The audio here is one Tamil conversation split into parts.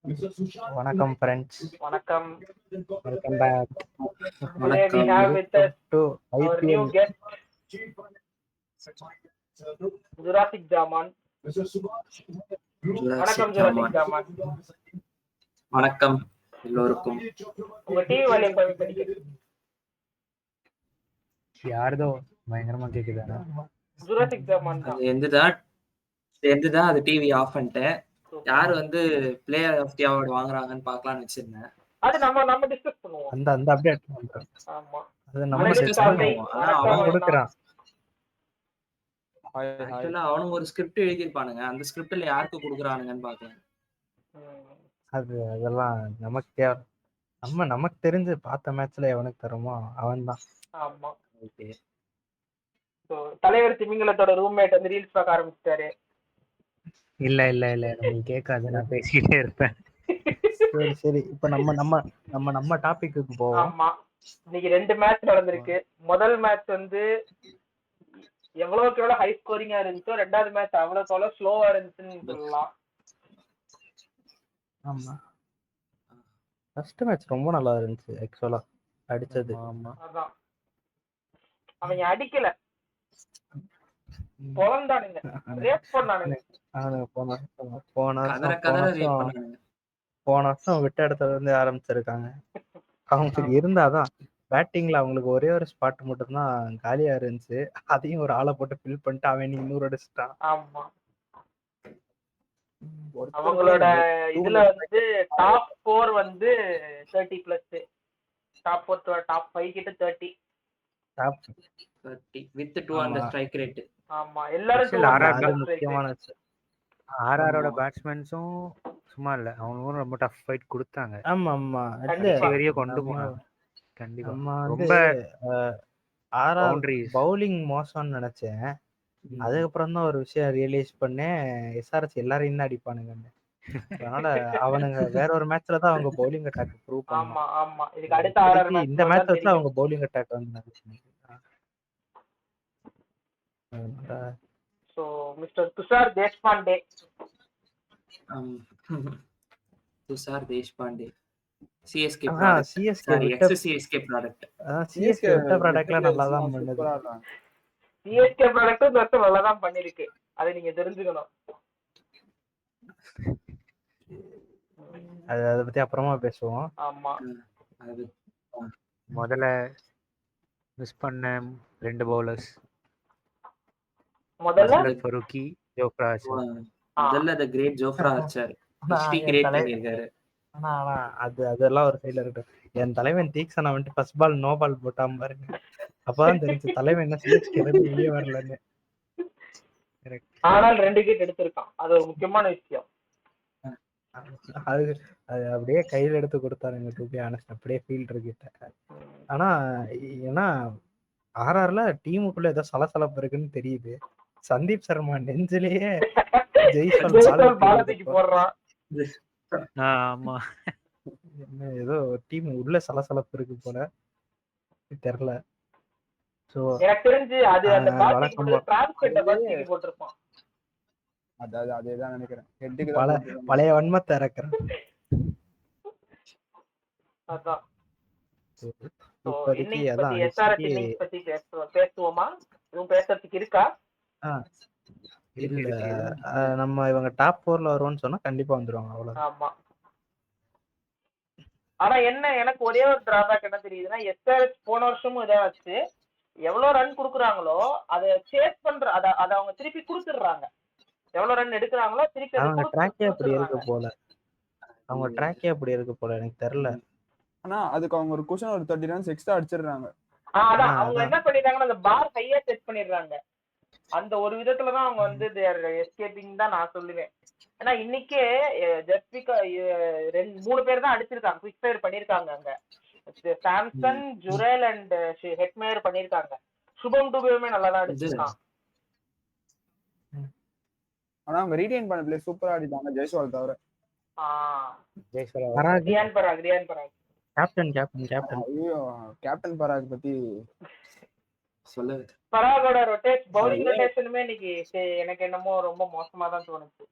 வணக்கம் ஃப்ரெண்ட்ஸ். வணக்கம். Welcome back Today we have with us to our new IPL. guest, Jurassic Jaman. வணக்கம் ஜுராசிக் ஜாமான். வணக்கம் எல்லோருக்கும். உங்க டிவி வால்யூம் கம்மி பண்ணிக்க. யாரதோ பயங்கரமா கேக்குதா? ஜுராசிக் ஜாமான் தான். எந்துதான் அது டிவி ஆஃப் பண்ணிட்டேன். யாரு வந்து பிளேயர் ஆஃப் தி அவார்ட் வாங்குறாங்கன்னு பார்க்கலாம்னு வச்சிருந்தேன். அது நம்ம டிஸ்கஸ் பண்ணுவோம். அந்த அப்டேட் பண்றோம். ஆமா, அது நம்ம டிஸ்கஸ் பண்ணுவோம். ஆனா அவன் கொடுக்கறான். ஆக்சுவலா அவனுங்க ஒரு ஸ்கிரிப்ட் எழுதிருப்பானுங்க. அந்த ஸ்கிரிப்ட்ல யாருக்கு கொடுக்குறானுங்கன்னு பார்க்கலாம். அதெல்லாம் நமக்கு நமக்கு தெரிஞ்சு பார்த்த மேட்ச்ல எவனுக்கு தருமோ அவன் தான். ஆமா, ஓகே. சோ தலைவர் திமிங்கலத்தோட ரூம்மேட் வந்து ரீல்ஸ் பார்க்க ஆரம்பிச்சிட்டாரு. இல்ல நம்ம கேட்காது, நான் பேசிட்டே இருப்பேன். சரி இப்ப நம்ம டாபிக்கு போவோம். ஆமா, இன்னைக்கு 2 மேட்ச் நடந்திருக்கு. முதல் மேட்ச் வந்து எவ்வளவுக்கு எவ்வளவு ஹை ஸ்கோரிங்கா இருந்துச்சோ, 2வது மேட்ச் அவ்வளவுக்கு அவ்வளவு ஸ்லோவா இருந்துச்சுன்னு சொல்லலாம். ஆமா, ஃபர்ஸ்ட் மேட்ச் ரொம்ப நல்லா இருந்துச்சு ஆக்சுவலா அடிச்சது. ஆமா, அதான் அவங்க அடிக்கல, பொலந்தானுங்க, ரேப் பண்ணானுங்க. போன வருஷம் விட்ட இடத்துல இருந்து ஆரம்பிச்சிருக்காங்க. அவங்களுக்கு இருந்தாதான் பேட்டிங்ல அவங்களுக்கு ஒரே ஒரு ஸ்பாட் மட்டும் தான் காலியா இருந்துச்சு. அதையும் ஒரு ஆளை போட்டு ஃபில் பண்ணிட்டு அவன் இன்னும் அடிச்சிட்டான். ஆமா, அவங்களோட இதுல வந்து டாப் 4 வந்து 30+, டாப் 4 டாப் 5 கிட்ட 30 with 200 ஸ்ட்ரைக் ரேட். ஆமா, எல்லாரும் முக்கியமான ஆர்ஆரோட பேட்ஸ்மேன்ஸும் சும்மா இல்ல, அவங்களும் ரொம்ப டஃப் ஃபைட் கொடுத்தாங்க. ஆமா வெளியே கொண்டு போனாங்க. கண்டிப்பா ரொம்ப பவுலிங் மோசம்னு நினைச்சேன். அதுக்கப்புறம் தான் ஒரு விஷயம் ரியலைஸ் பண்ணேன், எஸ்ஆர்எச் எல்லாரையும் தான் அடிப்பானுங்க. அதனால அவனுங்க வேற ஒரு மேட்ச்ல தான் அவங்க பவுலிங் அட்டாக் ப்ரூவ் பண்ணாங்க. ஆமா, இதுக்கு அடுத்த ஆர்ஆர் மேட்ச் இந்த மேட்ச் வச்சு அவங்க பவுலிங் அட்டாக் வந்து so mister Tushar Deshpande. Tushar Deshpande CSK product. CSK ப்ராடக்ட்ல நல்லா தான் பண்ணுது. சிஎஸ்கே ப்ராடக்ட் நல்லா தான் பண்ணிருக்கு, அதை நீங்க தெரிஞ்சுக்கணும். அதை பத்தி அப்புறமா பேசுவோம். ஆமா, முதல்ல மிஸ் பண்ண 2 பவுலர்ஸ், முதல்ல ஃபரூக்கி, ஜோஃப்ரா ஆர்ச்சர். முதல்ல the great Jofra Archer history create பண்ணிருக்காரு. ஆனா அதெல்லாம் ஒரு சைடுல இருக்கட்டும். என் தலைவன் தீக்ஷனா வந்துட்டு ஃபர்ஸ்ட் பால் நோ பால் போட்டாம பாருங்க. அப்பதான் தெரிஞ்சு தலைவன் என்ன சிஎஸ்கே வெளியே வரலன்னு. ஆனால் 2 விக்கெட் எடுத்திருக்கான், அது ஒரு முக்கியமான விஷயம். அது அப்படியே கையில எடுத்து கொடுத்தாருங்க, டு பி ஆனஸ்ட், அப்படியே ஃபீல்டர் கிட்ட. ஆனா ஏன்னா ஆர்ஆர்ல டீமுக்குள்ள ஏதோ சலசலப்பு இருக்குன்னு தெரியுது. சந்தீப் சர்மா நெஞ்சிலேயே ஜெய்ஸ்வால் பாலத்துக்கு போடுறான். ஆமா, ஏதோ டீம் உள்ள சலசலப்பு இருக்கு போல, தெரியல. சோ எனக்கு தெரிஞ்சு அது அந்த பாலத்துக்கு டிரான்ஸ்ஃபர்ட்ட பாலத்துக்கு போட்டுருப்பான். அதேதான் நினைக்கிறேன். பழைய வன்மத்தை இறக்குறேன். அதான் இப்போதைக்கு அதான் பேசுவோமா? இதுவும் பேசுறதுக்கு இருக்கா? இல்ல, நம்ம இவங்க டாப் 4ல வருவோம்னு சொன்னா கண்டிப்பா வந்துருவாங்க, அவ்வளவு. ஆமா, ஆனா என்ன எனக்கு ஒரே ஒரு டிராபேக் என்ன தெரியுதுன்னா, எஸ்ஆர்எச் போன வருஷமும் இதாச்சு, எவ்வளவு ரன் குடுக்குறாங்களோ அதை சேஸ் பண்ற அத அவங்க திருப்பி கொடுத்துடுறாங்க. எவ்வளவு ரன் எடுக்கிறாங்களோ திருப்பி அவங்க ட்ராக்கே அப்படி இருக்கு போல, எனக்கு தெரியல. ஆனா அதுக்கு அவங்க ஒரு குஷன் ஒரு 30 ரன்ஸ் எக்ஸ்ட்ரா அடிச்சிடுறாங்க. அதான் அவங்க என்ன பண்ணிட்டாங்கன்னா அந்த பார் ஹையா செட் பண்ணிடுறாங்க. அந்த ஒரு விதத்துலதான் அவங்க வந்து எஸ்கேப்பிங் தான் நான் சொல்லுவேன். ஏன்னா இன்னைக்கே ஜஸ்பிகா 3 பேர் தான் அடிச்சிருக்காங்க, குவிக் ஃபயர் பண்ணிருக்காங்க. அங்க சாம்சன், ஜுரேல் அண்ட் ஹெட்மேயர் பண்ணிருக்காங்க. சுபம் டுபேவுமே நல்லா தான் அடிச்சிருக்கான். ஆனா அவங்க ரீடைன் பண்ண பிளே சூப்பரா அடிச்சாங்க, ஜெய்ஸ்வால் தவிர. ரியான் பராக் கேப்டன் ஐயோ, கேப்டன் பராக் பத்தி சொல்ல. பராகோட பவுலிங் ரொட்டேஷனுமே இன்னைக்கு எனக்கு என்னமோ ரொம்ப மோசமா தான் தோணுச்சு.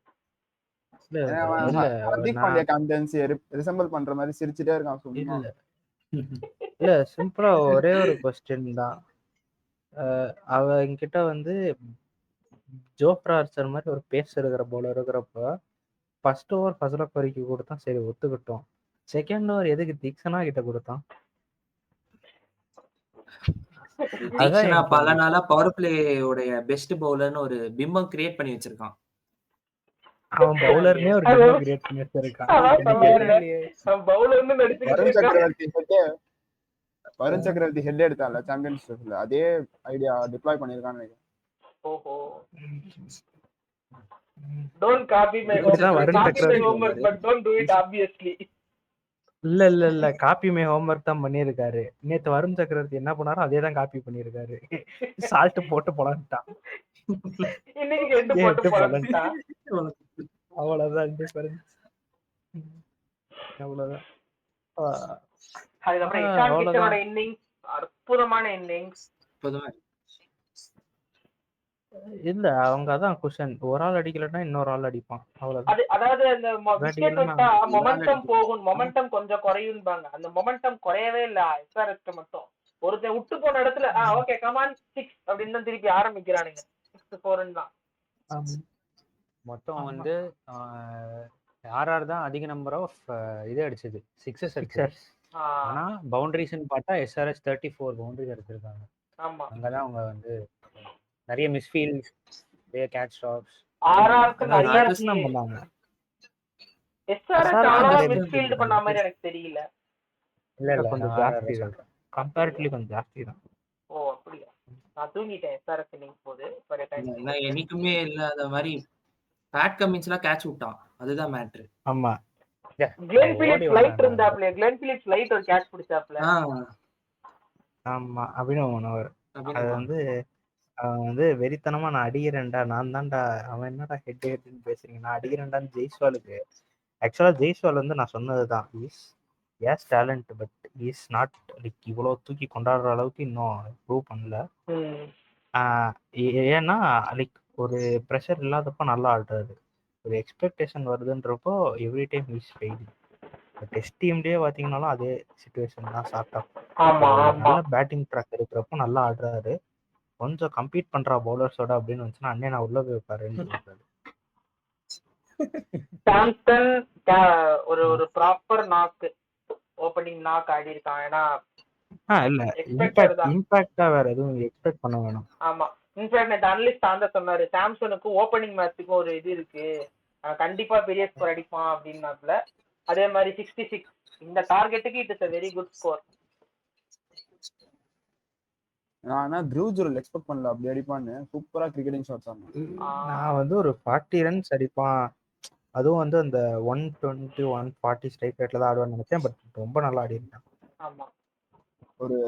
இல்ல ஏன்னா அவன் இல்ல ஹர்திக் நான் பாண்டியா கேப்டன்சி ரிசம்பிள் பண்ற மாதிரி சிரிச்சுட்டே இருக்கான் சும்மா. இல்ல இல்ல சிம்பிளா ஒரே ஒரு கொஸ்டின் தான். அவங்கிட்ட வந்து ஜோஃப்ரா ஆர்ச்சர் மாதிரி ஒரு பேஸ் இருக்கிற போல இருக்கிறப்ப ஃபர்ஸ்ட் ஓவர் ஃபசலக் வரைக்கு கொடுத்தான், சரி ஒத்துக்கிட்டோம். செகண்ட் ஓவர் எதுக்கு தீக்ஷனா கிட்ட கொடுத்தான்? அதான் தீக்ஷனா என் பல கேள்வி. நாளா பவர் பிளேயோடைய பெஸ்ட் பவுலர்னு ஒரு பிம்பம் கிரியேட் பண்ணி வச்சிருக்கான். அவன் பவுலர்னே ஒரு அது பிம்பம் கிரியேட் பண்ணி வச்சிருக்கான். அதான் இன்னைக்கு சொல்ல எதுவும் வந்தேன். இல்லையே. அவன் பவுலர்னு நடிச்சுக்கிட்டு வருண் இருக்கான். சக்கரவர்த்தி வருண் சக்கரவர்த்தி ஹெட் எடுத்தால சாம்பியன்ஷிப்ல அதே ஐடியா டிப்ளாய் பண்ணிருக்கான்னு நினைக்கிறேன். ஓஹோ. Don't copy my இப்படிதான் homework. வருண் Copy my சக்கரவர்த்தி homework, but don't do it obviously. இல்ல காப்பி மே ஹோம்ஒர்க் தான் பண்ணியிருக்காரு. நேத்து வருண் சக்கரவர்த்தி என்ன பண்ணாரோ அதே தான் காப்பி பண்ணியிருக்காரு. சால்ட் போட்டு பொழந்துட்டான். இன்னைக்கு ஹெட் போட்டு ஹெட் பொழந்துட்டான். அவ்வளவுதான் டிஃபரன்ஸ். அவ்வளவுதான். அதுக்கப்புறம் இஷான் அவ்வளவுதான். கிஷனோட இன்னிங்ஸ் அற்புதமான இன்னிங்ஸ். பொதுவா இல்ல அவங்க அதான் குஷன், ஒரு ஆள் அடிக்கலன்னா இன்னொரு ஆள் அடிப்பான், அவ்வளவுதான். அதாவது அந்த விக்கெட் விட்டா மொமெண்டம் அடிக்கும். போகும், மொமெண்டம் கொஞ்சம் குறையும்பாங்க. அந்த மொமெண்டம் குறையவே இல்ல எஸ்ஆர்எஸ்க்கு மட்டும். ஒருத்தன் விட்டு போன இடத்துல ஓகே கமான் 6 அப்படின்னு தான் திருப்பி ஆரம்பிக்கிறானுங்க. 6-4 தான். மொத்தம் வந்து ஆர்ஆர் தான் அதிக நம்பர் ஆஃப் இது அடிச்சது, சிக்ஸஸ் அடிச்சது. ஆனா பவுண்டரிஸ்ன்னு பார்த்தா எஸ்ஆர்எஸ் 34 பவுண்டரிஸ் அடிச்சிருக்காங்க. ஆமா, அங்கதான் அவங்க வந்து நிறைய மிஸ்ஃபீல்ட், நிறைய கேட்ச் ஸ்டாப்ஸ். ஆர்ஆர்க்கு நிறைய ராஜஸ்தான் பண்ணாங்க. எஸ்ஆர்எஸ் அவ்வளவா மிஸ்ஃபீல்ட் பண்ண மாதிரி எனக்கு தெரியல. இல்ல கொஞ்சம் நான் ஜாஸ்தி RR தான், கம்பேரிட்டிவ்லி கொஞ்சம் ஜாஸ்தி தான். ஓ அப்படியா, நான் தூங்கிட்டேன் எஸ்ஆர்எஸ் இன்னிங்ஸ் போது. நான் என்னைக்குமே இல்லாத மாதிரி பேட் கமின்ஸ்லாம் கேட்ச் விட்டான், அதுதான் மேட்ரு. ஆமா, கிளென் பிலிப்ஸ் லைட் இருந்தாப்ல, கிளென் பிலிப்ஸ் லைட் ஒரு கேட்ச் பிடிச்சாப்ல. ஆமா அபினவ் மனோகர். அது வந்து அவன் வந்து வெறித்தனமா நான் அடிக்கிறேன்டா, நான் தான்டா, அவன் என்னடா ஹெட் ஹெட்னு பேசுறீங்க, நான் அடிக்கிறேன்டான்னு ஜெய்ஸ்வாலுக்கு. ஆக்சுவலா ஜெய்ஸ்வால் வந்து நான் சொன்னதுதான், yes talent but is not like இவ்வளோ தூக்கி கொண்டாடுற அளவுக்கு இன்னும் ப்ரூவ் பண்ணல. ஏன்னா லைக் ஒரு ப்ரெஷர் இல்லாதப்ப நல்லா ஆடுறாரு, ஒரு எக்ஸ்பெக்டேஷன் வருதுன்றப்போ every time is failing. Test டீம்லயே பாத்தீங்கன்னாலும் அதே சிச்சுவேஷன் தான். ஷார்ட் ஆஃப் நல்ல பேட்டிங் ட்ராக் இருக்கிறப்போ நல்லா ஆடுறாரு, கொஞ்சம் கம்பீட் பண்றா பவுலர்ஸோட அப்படின்னு வந்துச்சுன்னா அண்ணே நான் உள்ள போய் உட்காருன்னு சொல்றாரு. சாம்சன் ஒரு ப்ராப்பர் நாக், ஓபனிங் நாக் ஆடி இருக்கான். ஏன்னா இல்ல இம்பாக்டா வேற எதுவும் எக்ஸ்பெக்ட் பண்ண வேணும். ஆமா, இன்ஃபேக்ட் நேத்து அனலிஸ்ட் அந்த சொன்னாரு சாம்சனுக்கு ஓபனிங் மேட்ச்சுக்கும் ஒரு இது இருக்கு, கண்டிப்பா பெரிய ஸ்கோர் அடிப்பான் அப்படின்னாப்ல. அதே மாதிரி 66 இந்த டார்கெட்டுக்கு it is a very good score. நான் த்ரூ ஜுரல் எக்ஸ்பெக்ட் பண்ணல அப்படி அடிப்பான்னு. சூப்பரா கிரிக்கெட்டிங் ஷாட்ஸ் ஆனா. நான் வந்து ஒரு 40 ரன்ஸ் அடிப்பான், அதுவும் வந்து அந்த 120 140 ஸ்ட்ரைக் ரேட்ல தான் ஆடுவான்னு நினைச்சேன். பட் ரொம்ப நல்லா ஆடி இருக்கான். ஆமா, ஒரு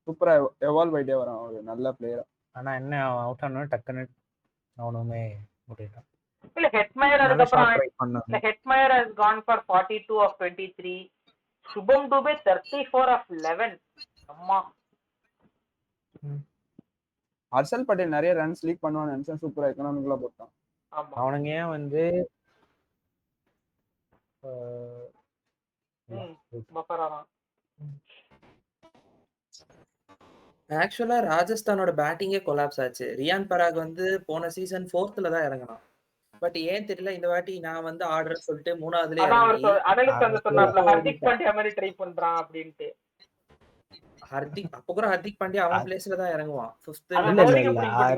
சூப்பரா எவால்வ் ஆயிட்டே வரான், ஒரு நல்ல பிளேயரா. ஆனா என்ன அவுட் ஆனா டக்குன்னு அவனுமே முடியலாம். இல்ல ஹெட்மயர் அதுக்கப்புறம் Hetmyer has gone for 42 of 23. Shubham Dube 34 of 11. அம்மா ஹர்ஷல் பட்டேல் நிறைய ரன்ஸ் லீக் பண்ணுவான்னு நினைச்சேன், சூப்பரா எக்கனாமிக்கலா போட்டான். அவனுங்க ஏன் வந்து ஆக்சுவலா ராஜஸ்தானோட பேட்டிங்கே கொலாப்ஸ் ஆச்சு. ரியான் பராக் வந்து போன சீசன் 4th தான் இறங்கினான். பட் ஏன் தெரியல இந்த வாட்டி நான் வந்து ஆர்டர் சொல்லிட்டு 3ஆவதுல ஹர்திக் பாண்டியா மாதிரி ட்ரை பண்றான் அப்படின்ட்டு. ஹர்திக் பாண்டியா அவன் பிளேஸ்ல தான் இறங்குவான். 5th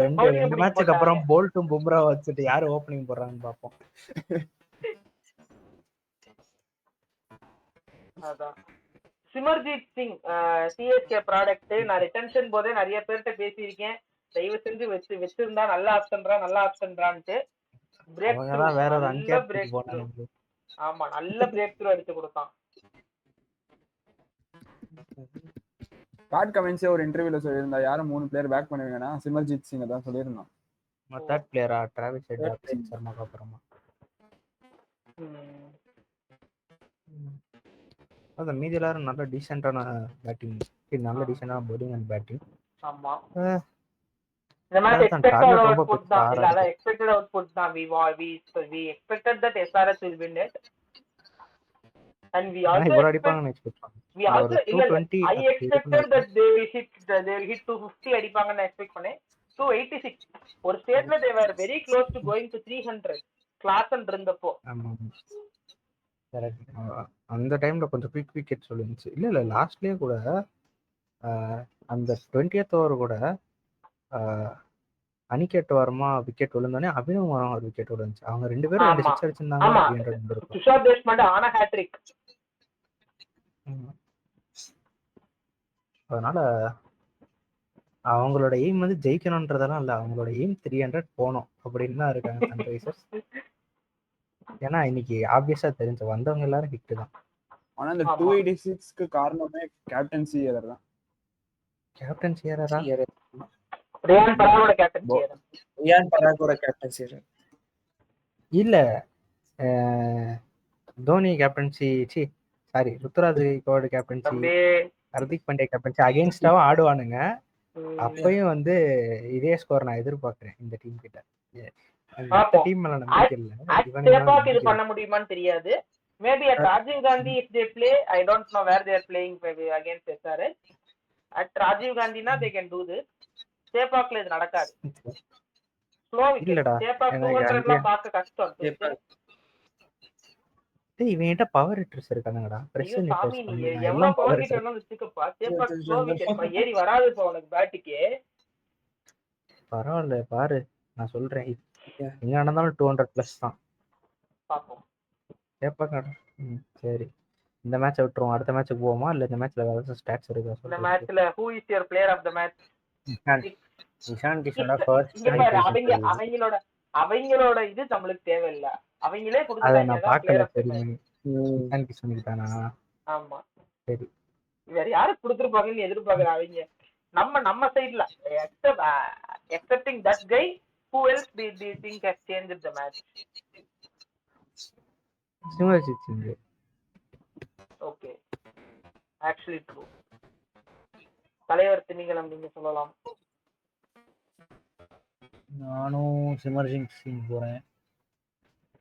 ரெண்டு மேட்சுக்கு அப்புறம் போல்ட்டும் பும்ரா வச்சுட்டு யாரு ஓபனிங் போடுறாங்கன்னு பாப்போம். அதான் சிமர்ஜித் சிங் சிஎஸ்கே ப்ராடக்ட். நான் ரிட்டன்ஷன் போதே நிறைய பேர்கிட்ட பேசியிருக்கேன், தயவு செஞ்சு வச்சிருந்தா நல்ல ஆப்ஷன்றான்ட்டு. ஆமா, நல்ல பிரேக் த்ரூ அடிச்சு கொடுத்தான். பேட் கமின்ஸே ஒரு இன்டர்வியூல சொல்லியிருந்தா யாரும் 3 பிளேயர் பேக் பண்ணுவீங்கன்னா சிமர்ஜித் சிங் தான் சொல்லியிருந்தான். தேர்ட் பிளேயரா டிராவிஸ் ஹெட், அபிஷேக் சர்மாக்கு அப்புறமா. அது மீதி எல்லாரும் நல்ல டீசென்ட்டான பேட்டிங், நல்ல டீசென்ட்டான பவுலிங் அண்ட் பேட்டிங். ஆமா, இந்த மாதிரி அதான் எக்ஸ்பெக்டட் டார்கெட் ரொம்ப அவுட்புட் பெருசா தான். இல்ல ஆறாது. அதான் எக்ஸ்பெக்டட் அவுட்புட் தான். we expected that SRH will win it and we ஆனா also இவ்வளவு expect அடிப்பாங்கன்னு எக்ஸ்பெக்ட் பண்ணேன். we ஒரு also இல்ல 220 I அப்படி expected இருக்குன்னு that they will hit 250 அடிப்பாங்கன்னு expect பண்ணேன். 286 ஒரு ஸ்டேட்ல they were very close to going to 300 class இருந்தப்போ. ஆமா கரெக்ட். அந்த டைம்ல கொஞ்சம் குயிக் விக்கெட் சொல்லிருந்துச்சு. இல்ல லாஸ்ட்லயே கூட அந்த 20th ஓவர் கூட அனிகேட் வர்மா விக்கெட் விழுந்தோடனே அபினவ் வரம் ஒரு விக்கெட் விழுந்துச்சு. அவங்க 2 பேரும் 2 ஆமா சிக்ஸ் அடிச்சிருந்தாங்க, ஆமா 300 இருந்திருக்கும். துஷார் தேஷ்பாண்டே ஆன ஹேட்ரிக். அதனால அவங்களோட எய்ம் வந்து ஜெயிக்கணும்ன்றதெல்லாம் இல்ல, அவங்களோட எய்ம் 300 போகணும் அப்படின்னு தான் இருக்காங்க சன்ரைசர்ஸ். ஏன்னா இன்னைக்கு ஆப்வியஸா தெரிஞ்ச வந்தவங்க எல்லாரும் ஹிட் தான். ஆனா இந்த ஆமா. 286க்கு காரணமே கேப்டன்சி எரர் தான். கேப்டன் சேரரா ரியான் பராகோட கேப்டன்சி. ரியான் பராகோட கேப்டன்சி இல்ல Dhoni captaincy, sorry Ruturaj Gaikwad captaincy, தம்பி ஹர்திக் பாண்டியா கேப்டன்சி அகைன்ஸ்டாவும் ஆடுவானுங்க. அப்பயும் வந்து இதே ஸ்கோர் நான் எதிர்பார்க்கிறேன் இந்த டீம் கிட்ட. பாப்போம். டீம் மேல நம்பிக்கை இல்ல, சேப்பாக் இது பண்ண முடியுமான்னு தெரியாது. Maybe at Rajiv Gandhi if they play, I don't know where they are playing against SRH. At Rajiv காந்தினா they can do this. சேப்பாக்ல இது நடக்காது. Slow wicket. இல்லடா, சேப்பாக் 200 பார்க்க கஷ்டம். இவன்கிட்ட பவர் ஹிட்டர்ஸ் இருக்கானுங்கடா. ஐயோ சாமி, நீ எவ்வளவு பவர் ஹிட்டர் வேணாலும் வச்சுக்கப்பா. சேப்பாக் ஸ்லோ விக்கெட் ஏறி வராது இப்போ உனக்கு பேட்டுக்கு. பரவாயில்ல பாரு, நான் சொல்றேன் எங்க நடந்தாலும் 200+ தான். பாப்போம். சரி, இந்த மேட்சை விட்டுருவோம். அடுத்த மேட்சுக்கு போவோமா இல்ல இந்த மேட்ச்ல ஏதாவது ஸ்டாட்ஸ் இருக்கா? இந்த மேட்ச்ல who is your player of the match? Ishan கிஷனோட ஃபர்ஸ்ட் அவங்களோட இது நம்மளுக்கு தேவையில்லை. அவங்களே அதை நான் பார்க்கல. கொடுத்துட்டாங்க. சரி, கிஷனுக்கு தானா? ஆமா சரி, வேற யாரு கொடுத்துருப்பாங்கன்னு எதிர்பார்க்கற அவங்க. நம்ம சைடுல accepting that guy, who else do you think has changed the match? Simarjeet Singh. Okay, actually true. தலைவர் திமிங்கலம் நீங்க சொல்லலாம். நானும் சிமர்ஜித் சிங் போறேன்.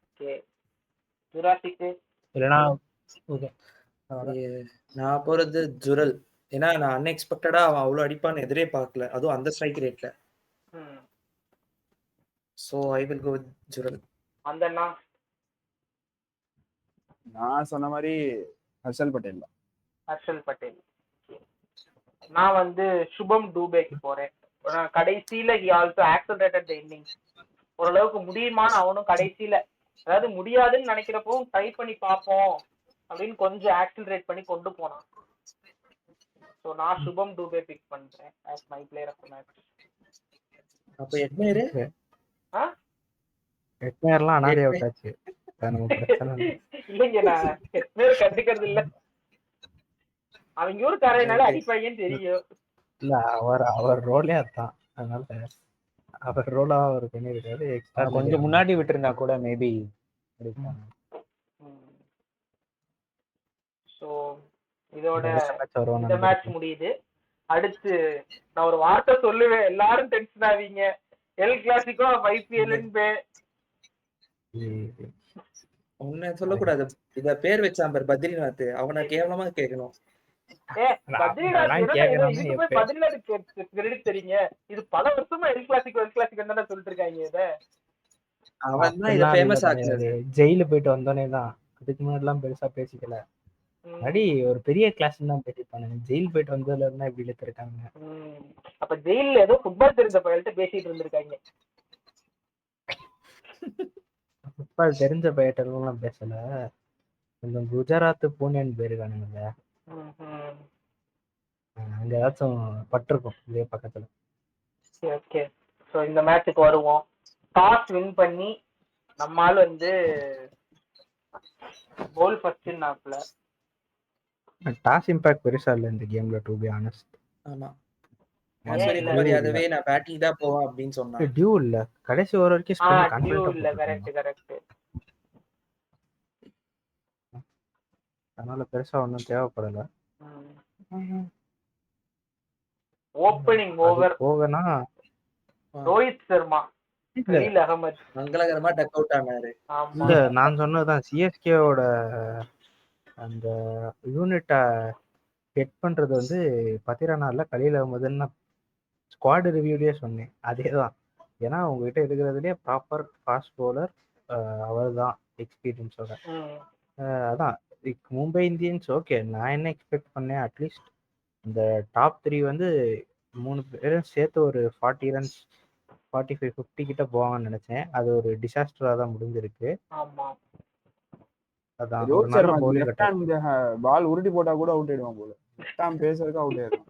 ஓகே, ஜுராசிக் இல்லனா ஓகே நான் போறது ஜுரல். ஏன்னா நான் அன்எக்ஸ்பெக்டடா அவன் அவ்வளவு அடிப்பான்னு எதிரே பார்க்கல, அதுவும் அந்த ஸ்ட்ரைக் ரேட்ல. So I will go with Jurel. அந்தண்ணா நான் சொன்ன மாதிரி ஹர்ஷல் பட்டேல் தான். ஹர்ஷல் பட்டேல். நான் வந்து சுபம் டூபேக்கு போறேன். கடைசியில he also accelerated the innings. ஓரளவுக்கு முடியுமான்னு அவனும் கடைசியில, அதாவது முடியாதுன்னு நினைக்கிறப்போ ட்ரை பண்ணி பார்ப்போம் அப்படின்னு கொஞ்சம் ஆக்சிலரேட் பண்ணி கொண்டு போனான். ஸோ நான் சுபம் டூபே பிக் பண்றேன் as my player of the match. அப்ப எட்மேர் எட்மேர்லாம் அனாதை அவுட் ஆச்சு. இல்லைங்க, நான் எட்மேர் கண்டுக்கிறது இல்ல. அவங்க ஊர் காரையினால அடிப்பாங்கன்னு தெரியும். இல்ல, அவர் ரோலே அதான். அதனால அவர் ரோலா அவர் பண்ணிருக்காரு. எக்ஸ்ட்ரா கொஞ்சம் முன்னாடி விட்டுருந்தா கூட மேபி. ஸோ இதோட இந்த மேட்ச் முடியுது. அடுத்து நான் ஒரு வார்த்தை சொல்லுவேன், எல்லாரும் டென்ஷன் ஆவீங்க. L Clasico IPL. ஒன்னு சொல்லக்கூடாது, இத பேர் வச்சான் பேர் பத்ரிநாத், அவனை கேவலமா கேட்கணும். தெரியுங்க, இது பல வருஷமா எல் கிளாசிக்கோ தானே சொல்லிட்டு இருக்காங்க. இத அவன் தான் இத ஃபேமஸ் ஆக்குறது. ஜெயில போயிட்டு வந்தோனே தான். அதுக்கு முன்னாடி எல்லாம் பெருசா பேசிக்கல. அடி ஒரு பெரிய கிளாஸ் தான் பேசிப்பானுங்க. ஜெயில் போயிட்டு வந்ததுல இருந்தா இப்படி இழுத்து இருக்காங்க. அப்ப ஜெயில ஏதோ ஃபுட்பால் தெரிஞ்ச பையன்கிட்ட பேசிட்டு இருந்திருக்காங்க. ஃபுட்பால் தெரிஞ்ச பையன்லாம் பேசல, கொஞ்சம் குஜராத் பூனேன்னு போயிருக்கானுங்க. அங்க ஏதாச்சும் பட்டிருக்கும் இதே பக்கத்துல. ஓகே, ஸோ இந்த மேட்சுக்கு வருவோம். டாஸ் வின் பண்ணி நம்மால் வந்து கோல் ஃபர்ஸ்ட் நாப்ல. டாஸ் இம்பாக்ட் பெருசா இல்ல இந்த கேம்ல, டு பி ஆனஸ்ட். ஆமா, மாஸ்வரி மரியாதவே நான் பேட்டிங் தான் போவேன் அப்படின்னு சொன்னான். டியூ இல்ல, கடைசி ஓவர் வரைக்கும் ஸ்பின் கான்ஃபிடன்ட்டா இல்ல. கரெக்ட். அதனால பெருசா ஒன்றும் தேவைப்படல. ஓப்பனிங் ஓவர் போகனா ரோஹித் சர்மா, இல்ல கலீல் அகமது. மங்களகரமா டக் அவுட் ஆனாரு. ஆமா இல்ல நான் சொன்னதுதான் சிஎஸ்கேவோட அந்த யூனிட்டை ஹெட் பண்றது வந்து பத்திரனால கலீல் அகமதுன்னு ஸ்குவாட் ரிவ்யூலயே சொன்னேன். அதேதான். ஏன்னா உங்ககிட்ட இருக்கிறதுலே ப்ராப்பர் ஃபாஸ்ட் பவுலர் அவர் தான் எக்ஸ்பீரியன்ஸோட. அதான் மும்பை இந்தியன்ஸ் ஓகே. நான் என்ன எக்ஸ்பெக்ட் பண்ணேன், அட்லீஸ்ட் இந்த டாப் 3 வந்து 3 பேரும் சேர்த்து ஒரு 40 ரன்ஸ் 45-50 கிட்ட போவாங்கன்னு நினைச்சேன். அது ஒரு டிசாஸ்டரா தான் முடிஞ்சிருக்கு. ஆமா அதான் ஒரு ரோஹித் நல்ல Sharma bowling left hand ball உருட்டி போட்டா கூட அவுட் ஆயிடுவான் போல. லெஃப்ட் ஹேண்ட் பேசறதுக்கு அவுட் ஆயிடும்.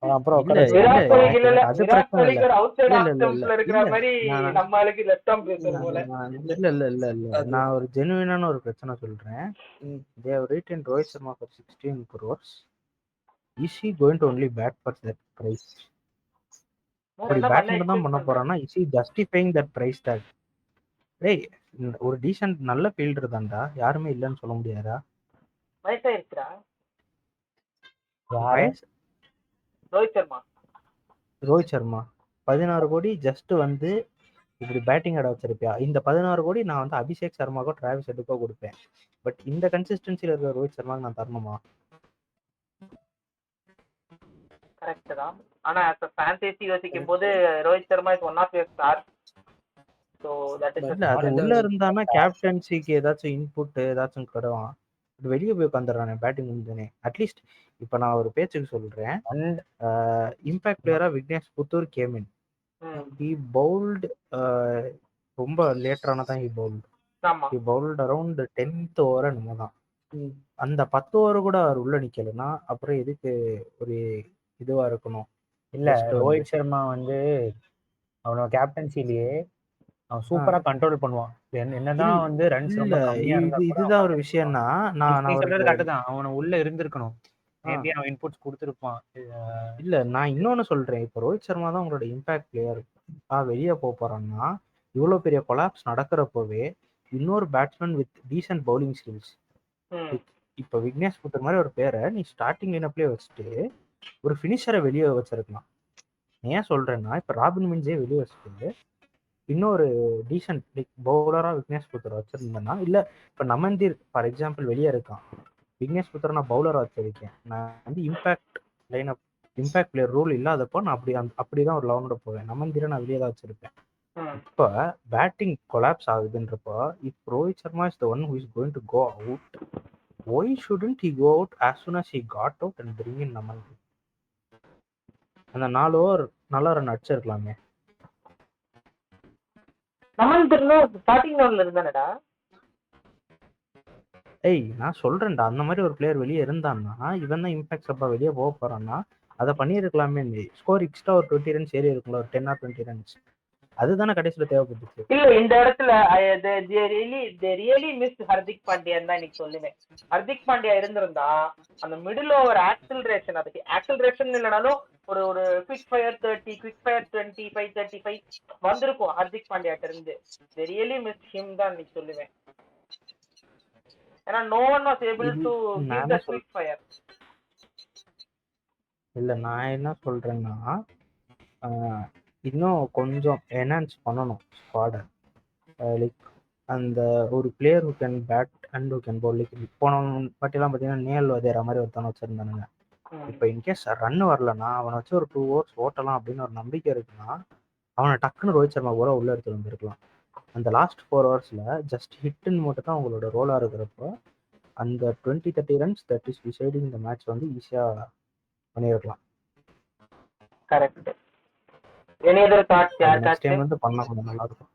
அப்புறம் இல்ல உட்கார இல்ல விராட் கோலிக்கு இல்ல, அது விராட் பிரச்சனை இல்ல. கோலிக்கு ஒரு அவுட் சைடு இல்ல ஆஃப் இல்ல இல்ல ஸ்டம்ப்ல இருக்கிற இல்ல மாதிரி நான் நம்ம ஆளுக்கு லெஃப்ட் ஆர்ம் பேசர் போல. இல்ல இல்ல இல்ல இல்ல அது நான் ஒரு ஜெனுவினான ஒரு பிரச்சனை சொல்றேன். ம். They have written Rohit Sharma for 16 crores. Is he going to only bat for that price? அப்படி என்ன பேட் பண்ண மட்டும் தான் எக்ஸ்பெக்ட் பண்ண பண்றேன். போறான்னா is he justifying that price tag? டேய் ஒரு டீசன்ட் நல்ல ஃபீல்டர் தான்டா, யாருமே இல்லைன்னு சொல்ல முடியாதா? வயசாயிருச்சுடா யாரு வயசு ரோஹித் சர்மா. ரோஹித் சர்மா 16 கோடி ஜஸ்ட் வந்து இப்படி பேட்டிங் ஆட வச்சிருப்பியா? இந்த 16 கோடி நான் வந்து அபிஷேக் சர்மாக்கோ டிராவிஸ் ஹெட்டுக்கோ கொடுப்பேன். பட் இந்த கன்சிஸ்டன்சில இருக்கிற ரோஹித் சர்மாக்கு நான் தரணுமா? கரெக்ட் தான். ஆனா as a fantasy யோசிக்கும் போது Rohit Sharma is one of your star. So that is இல்ல அது உள்ள இருந்தானா கேப்டன்சிக்கு ஏதாச்சும் இன்புட் ஏதாச்சும் கிடவான். வெளியே போய் உட்காந்துறானே பேட்டிங் முடிஞ்சனே. அட்லீஸ்ட் இப்ப நான் ஒரு பேச்சுக்கு சொல்றேன். இம்பாக்ட் பிளேயரா Vignesh Puthur came in he bowled ரொம்ப லேட்டரான தான் he bowled around 10th over நம்ம தான். அந்த 10 ஓவர் கூட அவர் உள்ள நிக்கலன்னா அப்புறம் எதுக்கு ஒரு இதுவா இருக்கணும்? இல்ல ரோஹித் சர்மா வந்து அவனோட கேப்டன்சிலேயே அவன் சூப்பரா கண்ட்ரோல் பண்ணுவான். என்னதான் வந்து ரன்ஸ் ரொம்ப கம்மியா இருந்தா கூட இதுதான் ஒரு விஷயம்னா நீ சொல்றது கரெக்ட் தான். அவன உள்ள இருந்திருக்கணும். மேபி அவன் இன்புட்ஸ் கொடுத்திருப்பான். இல்ல நான் இன்னொன்னு சொல்றேன். இப்போ ரோஹித் சர்மா தான் உங்களோட இம்பாக்ட் பிளேயர். வெளியே போறான்னா இவ்வளவு பெரிய கொலாப்ஸ் நடக்கிறப்பவே இன்னொரு batsman with decent bowling skills, இப்ப விக்னேஷ் புத்தர் மாதிரி ஒரு பேரை நீ ஸ்டார்டிங் லைனப்லயே வச்சுட்டு ஒரு ஃபினிஷரை வெளியே வச்சிருக்கலாம். ஏன் சொல்றேன்னா இப்ப ராபின் மின்ஸே வெளியே வச்சுட்டு இன்னொரு டீசன்ட் பவுலரா விக்னேஷ் புத்தர் வச்சிருந்தேன்னா, இல்ல இப்ப நமந்தீர் ஃபார் எக்ஸாம்பிள் வெளியே இருக்கான், விக்னேஷ் புத்தர் நான் பவுலரா வச்சிருக்கேன், நான் வந்து impact lineup impact player rule இல்லாதப்போ நான் அப்படிதான் ஒரு லெவனோட போவேன். நமந்தீரை நான் வெளியே தான் வச்சிருப்பேன். இப்ப பேட்டிங் கொலாப்ஸ் ஆகுதுன்றப்போ if Rohit Sharma is the one who is going to go out, why shouldn't he go out as soon as he got out and bring in நமந்தீர்? அந்த 4 ஓவர் நல்லா ரன் அடிச்சிருக்கலாமே. நமந்தீர்ல ஸ்டார்டிங் லெவல்ல இருந்தானடா. நான் சொல்றேன்டா, அந்த மாதிரி ஒரு பிளேயர் வெளியே இருந்தான்னா இவன் தான் இம்பாக்ட் அப்பா வெளியே போக போறான்னா அதை பண்ணியிருக்கலாமே. ஸ்கோர் எக்ஸ்ட்ரா ஒரு 20 ரன்ஸ் ஏறி இருக்கும்ல, ஒரு 10 or 20 ரன்ஸ். அதுதானே கடைசியில தேவைப்பட்டுச்சு. இல்ல இந்த இடத்துல ரியலி மிஸ் ஹர்திக் பாண்டியன் தான் இன்னைக்கு சொல்லுவேன். ஹர்திக் பாண்டியா இருந்திருந்தா அந்த மிடில் ஓவர் ஆக்சிலரேஷன், அதுக்கு ஆக்சிலரேஷன் இல்லைனாலும் ஒரு ஒரு குவிக் ஃபயர் 30, குவிக் ஃபயர் 25, 35 வந்திருக்கும் ஹர்திக் பாண்டியாட்ட இருந்து. ரியலி மிஸ் ஹிம் தான் இன்னைக்கு சொல்லுவேன். ஏன்னா no one was able to give the quick fire. இல்ல நான் என்ன சொல்றேன்னா இன்னும் கொஞ்சம் என்ஹான்ஸ் பண்ணணும் ஸ்குவாடை. லைக் அந்த ஒரு player who can bat and who can Pavul. Like போன பட்டியெல்லாம் பார்த்தீங்கன்னா நேல் வதேற மாதிரி ஒருத்தனை வச்சிருந்தானுங்க. இப்போ இன்கேஸ் ரன் வரலன்னா அவனை வச்சு ஒரு 2 overs ஓட்டலாம் அப்படின்னு ஒரு நம்பிக்கை இருக்குன்னா அவனை டக்குன்னு ரோஹித் சர்மா கூட உள்ள எடுத்து வந்துருக்கலாம். அந்த லாஸ்ட் 4 hours ஜஸ்ட் ஹிட்னு மட்டும் தான் உங்களோட ரோலா இருக்கிறப்போ அந்த 20-30 ரன்ஸ் தட் இஸ் டிசைடிங் இந்த மேட்ச் வந்து ஈஸியா பண்ணிருக்கலாம். கரெக்ட். எனி अदर தாட்ஸ் யார் நெக்ஸ்ட் டைம் வந்து பண்ணா கொஞ்சம் நல்லா இருக்கும்.